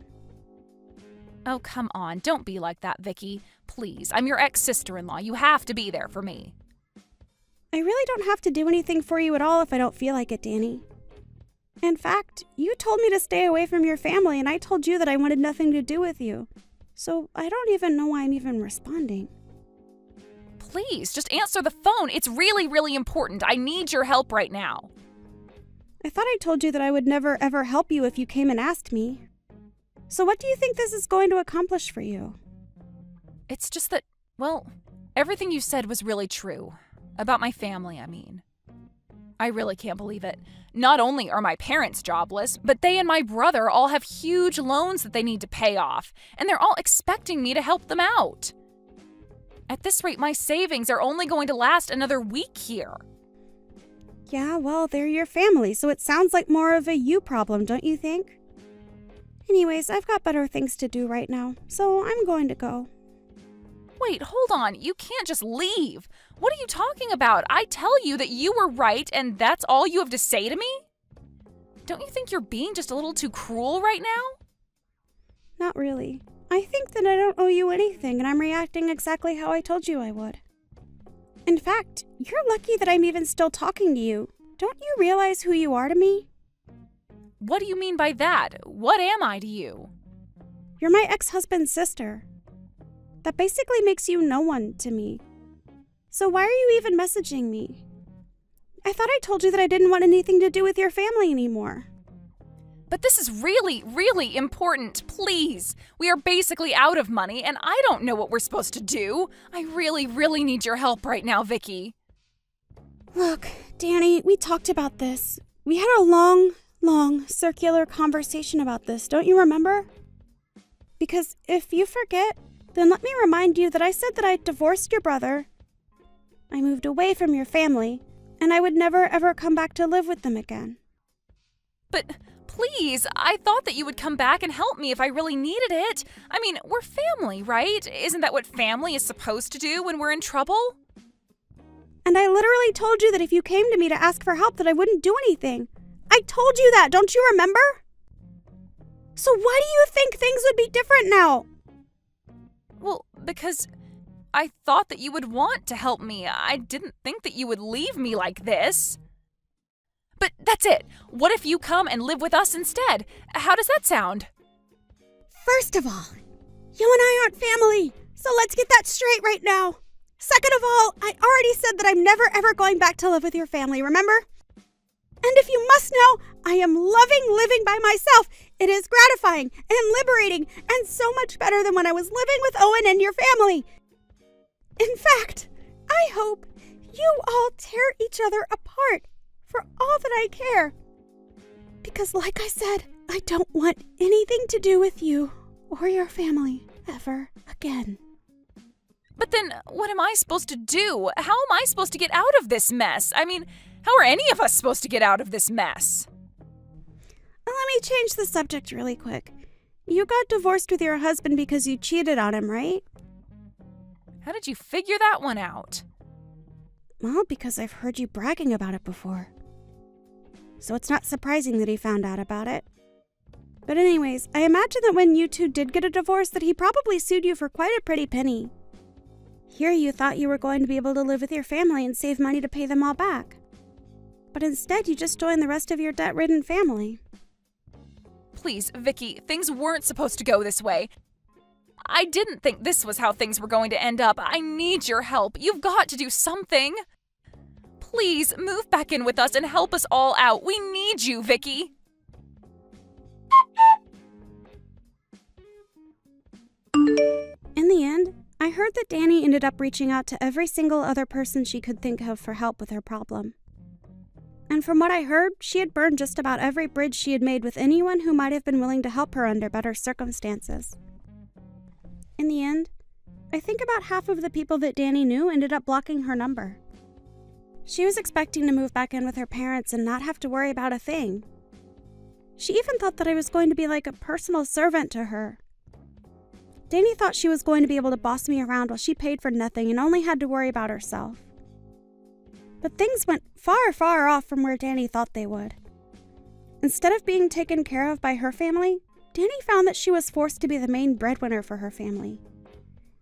Oh, come on. Don't be like that, Vicky. Please, I'm your ex-sister-in-law. You have to be there for me. I really don't have to do anything for you at all if I don't feel like it, Danny. In fact, you told me to stay away from your family, and I told you that I wanted nothing to do with you. So I don't even know why I'm even responding. Please, just answer the phone. It's really, really important. I need your help right now. I thought I told you that I would never ever help you if you came and asked me. So what do you think this is going to accomplish for you? It's just that, well, everything you said was really true. About my family, I mean. I really can't believe it. Not only are my parents jobless, but they and my brother all have huge loans that they need to pay off, and they're all expecting me to help them out. At this rate, my savings are only going to last another week here. Yeah, well, they're your family, so it sounds like more of a you problem, don't you think? Anyways, I've got better things to do right now, so I'm going to go. Wait, hold on. You can't just leave. What are you talking about? I tell you that you were right, and that's all you have to say to me? Don't you think you're being just a little too cruel right now? Not really. I think that I don't owe you anything, and I'm reacting exactly how I told you I would. In fact, you're lucky that I'm even still talking to you. Don't you realize who you are to me? What do you mean by that? What am I to you? You're my ex-husband's sister. That basically makes you no one to me. So why are you even messaging me? I thought I told you that I didn't want anything to do with your family anymore. But this is really, really important. Please. We are basically out of money, and I don't know what we're supposed to do. I really, really need your help right now, Vicky. Look, Danny, we talked about this. We had a long, circular conversation about this, don't you remember? Because if you forget, then let me remind you that I said that I divorced your brother, I moved away from your family, and I would never ever come back to live with them again. But please, I thought that you would come back and help me if I really needed it. I mean, we're family, right? Isn't that what family is supposed to do when we're in trouble? And I literally told you that if you came to me to ask for help that I wouldn't do anything. I told you that, don't you remember? So why do you think things would be different now? Well, because I thought that you would want to help me. I didn't think that you would leave me like this. But that's it. What if you come and live with us instead? How does that sound? First of all, you and I aren't family, so let's get that straight right now. Second of all, I already said that I'm never ever going back to live with your family, remember? And if you must know, I am loving living by myself. It is gratifying and liberating and so much better than when I was living with Owen and your family. In fact, I hope you all tear each other apart for all that I care. Because like I said, I don't want anything to do with you or your family ever again. But then, what am I supposed to do? How am I supposed to get out of this mess? I mean, how are any of us supposed to get out of this mess? Let me change the subject really quick. You got divorced with your husband because you cheated on him, right? How did you figure that one out? Well, because I've heard you bragging about it before. So it's not surprising that he found out about it. But anyways, I imagine that when you two did get a divorce that he probably sued you for quite a pretty penny. Here you thought you were going to be able to live with your family and save money to pay them all back. But instead you just joined the rest of your debt-ridden family. Please, Vicky, things weren't supposed to go this way. I didn't think this was how things were going to end up. I need your help. You've got to do something. Please, move back in with us and help us all out. We need you, Vicky. In the end, I heard that Danny ended up reaching out to every single other person she could think of for help with her problem. And from what I heard, she had burned just about every bridge she had made with anyone who might have been willing to help her under better circumstances. In the end, I think about half of the people that Danny knew ended up blocking her number. She was expecting to move back in with her parents and not have to worry about a thing. She even thought that I was going to be like a personal servant to her. Danny thought she was going to be able to boss me around while she paid for nothing and only had to worry about herself. But things went far, far off from where Danny thought they would. Instead of being taken care of by her family, Danny found that she was forced to be the main breadwinner for her family.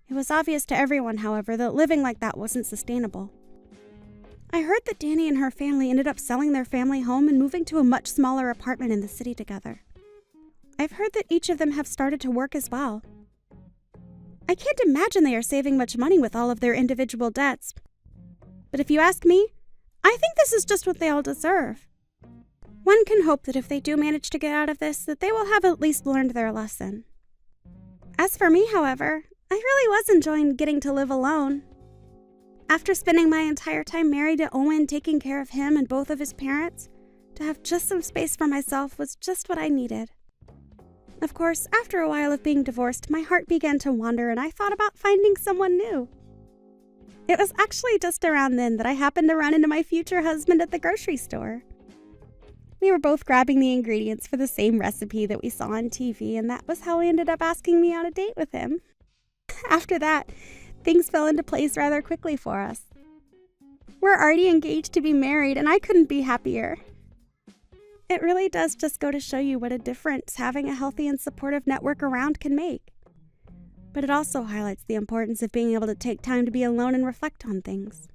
It was obvious to everyone, however, that living like that wasn't sustainable. I heard that Danny and her family ended up selling their family home and moving to a much smaller apartment in the city together. I've heard that each of them have started to work as well. I can't imagine they are saving much money with all of their individual debts. But if you ask me, I think this is just what they all deserve. One can hope that if they do manage to get out of this, that they will have at least learned their lesson. As for me, however, I really was enjoying getting to live alone. After spending my entire time married to Owen, taking care of him and both of his parents, to have just some space for myself was just what I needed. Of course, after a while of being divorced, my heart began to wander and I thought about finding someone new. It was actually just around then that I happened to run into my future husband at the grocery store. We were both grabbing the ingredients for the same recipe that we saw on TV, and that was how he ended up asking me on a date with him. After that, things fell into place rather quickly for us. We're already engaged to be married, and I couldn't be happier. It really does just go to show you what a difference having a healthy and supportive network around can make. But it also highlights the importance of being able to take time to be alone and reflect on things.